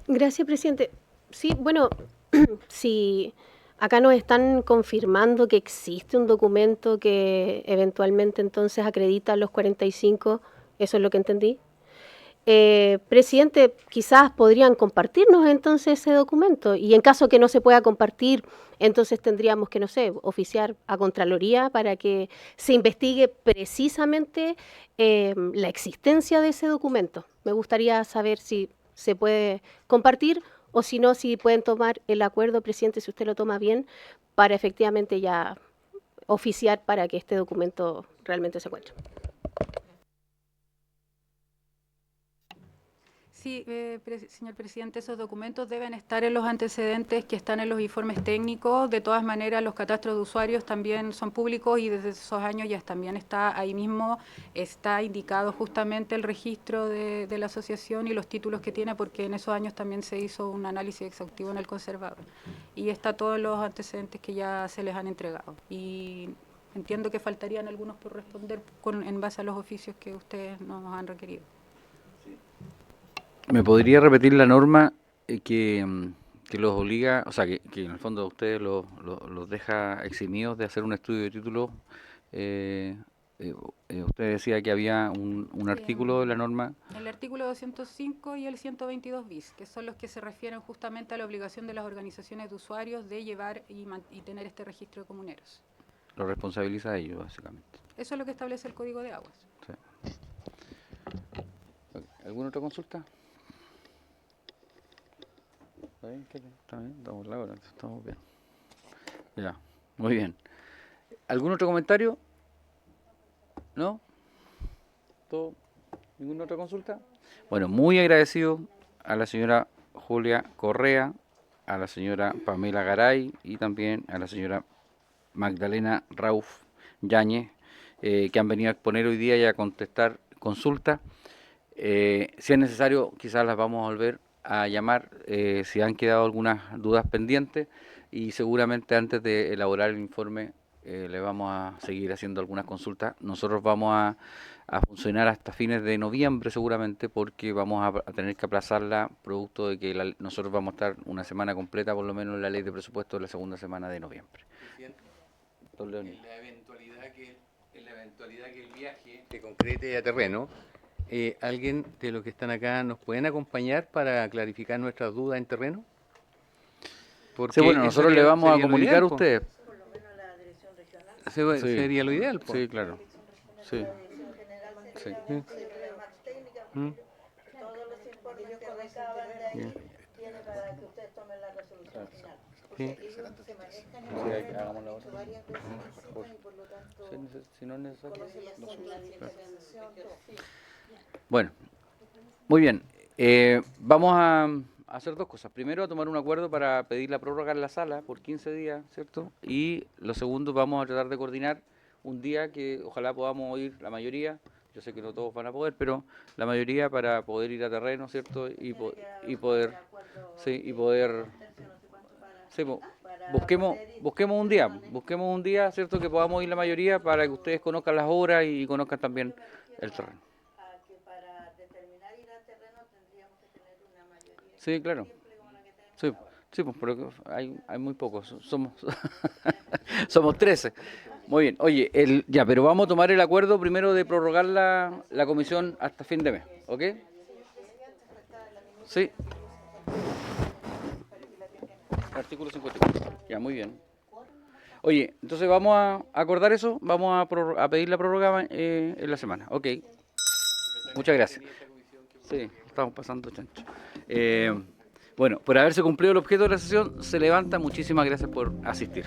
Speaker 5: Gracias, presidente. Sí, bueno, si acá nos están confirmando que existe un documento que eventualmente entonces acredita los 45, eso es lo que entendí. Presidente, quizás podrían compartirnos entonces ese documento y en caso que no se pueda compartir, entonces tendríamos que, no sé, oficiar a Contraloría para que se investigue precisamente la existencia de ese documento. Me gustaría saber si se puede compartir o si no, si pueden tomar el acuerdo, presidente, si usted lo toma bien, para efectivamente ya oficiar para que este documento realmente se encuentre.
Speaker 3: Sí, señor presidente, esos documentos deben estar en los antecedentes que están en los informes técnicos. De todas maneras, los catastros de usuarios también son públicos y desde esos años ya también está ahí mismo, está indicado justamente el registro de la asociación y los títulos que tiene, porque en esos años también se hizo un análisis exhaustivo en el conservador. Y está todos los antecedentes que ya se les han entregado. Y entiendo que faltarían algunos por responder en base a los oficios que ustedes nos han requerido.
Speaker 1: ¿Me podría repetir la norma que los obliga, o sea, que en el fondo a ustedes los deja eximidos de hacer un estudio de título? Usted decía que había un artículo de la norma.
Speaker 3: El artículo 205 y el 122 bis, que son los que se refieren justamente a la obligación de las organizaciones de usuarios de llevar y tener este registro de comuneros.
Speaker 1: Lo responsabiliza a ellos, básicamente.
Speaker 3: Eso es lo que establece el Código de Aguas.
Speaker 1: Sí. ¿Alguna otra consulta? ¿Está bien? Estamos la hora, estamos bien. Ya, muy bien. ¿Algún otro comentario? ¿No? ¿Todo? ¿Ninguna otra consulta? Bueno, muy agradecido a la señora Julia Correa, a la señora Pamela Garay y también a la señora Magdalena Rauf Yáñez, que han venido a exponer hoy día y a contestar consultas. Si es necesario, quizás las vamos a volver a llamar si han quedado algunas dudas pendientes y seguramente antes de elaborar el informe le vamos a seguir haciendo algunas consultas. Nosotros vamos a funcionar hasta fines de noviembre seguramente porque vamos a tener que aplazarla producto de que nosotros vamos a estar una semana completa por lo menos en la ley de presupuesto de la segunda semana de noviembre. Don Leonel.
Speaker 8: En la eventualidad que el viaje se concrete a terreno, ¿alguien de los que están acá nos pueden acompañar para clarificar nuestras dudas en terreno? Porque
Speaker 1: sí, bueno, nosotros le vamos a comunicar a ustedes.
Speaker 6: Por lo menos la dirección regional.
Speaker 1: Sí.
Speaker 8: Sería lo ideal.
Speaker 1: Sí, claro. Sí. Sí.
Speaker 6: Todos los informes que recaban de ahí tiene para que ustedes tomen la resolución final. Porque ellos se manejan en el
Speaker 1: hagamos la otra.
Speaker 6: varias veces y por lo tanto
Speaker 1: Si no es necesario.
Speaker 6: conocen la zona, la fiscalización, todo.
Speaker 1: Bueno, muy bien. Vamos a hacer dos cosas. Primero, a tomar un acuerdo para pedir la prórroga en la sala por 15 días, ¿cierto? Y lo segundo, vamos a tratar de coordinar un día que ojalá podamos ir la mayoría. Yo sé que no todos van a poder, pero la mayoría para poder ir a terreno, ¿cierto? Y poder, sí, y poder, sí, busquemos un día, ¿cierto? Que podamos ir la mayoría para que ustedes conozcan las obras y conozcan también el terreno.
Speaker 6: Que para determinar ir a terreno tendríamos que tener una mayoría.
Speaker 1: Sí, claro. Sí, pues, pero hay muy pocos. Somos 13. Muy bien. Oye, pero vamos a tomar el acuerdo primero de prorrogar la comisión hasta fin de mes, ¿ok? Sí. Artículo 54. Ya, muy bien. Oye, entonces vamos a acordar eso, vamos a pedir la prórroga en la semana, ok. Muchas gracias. Sí, estamos pasando chancho. Bueno, por haberse cumplido el objeto de la sesión, se levanta. Muchísimas gracias por asistir.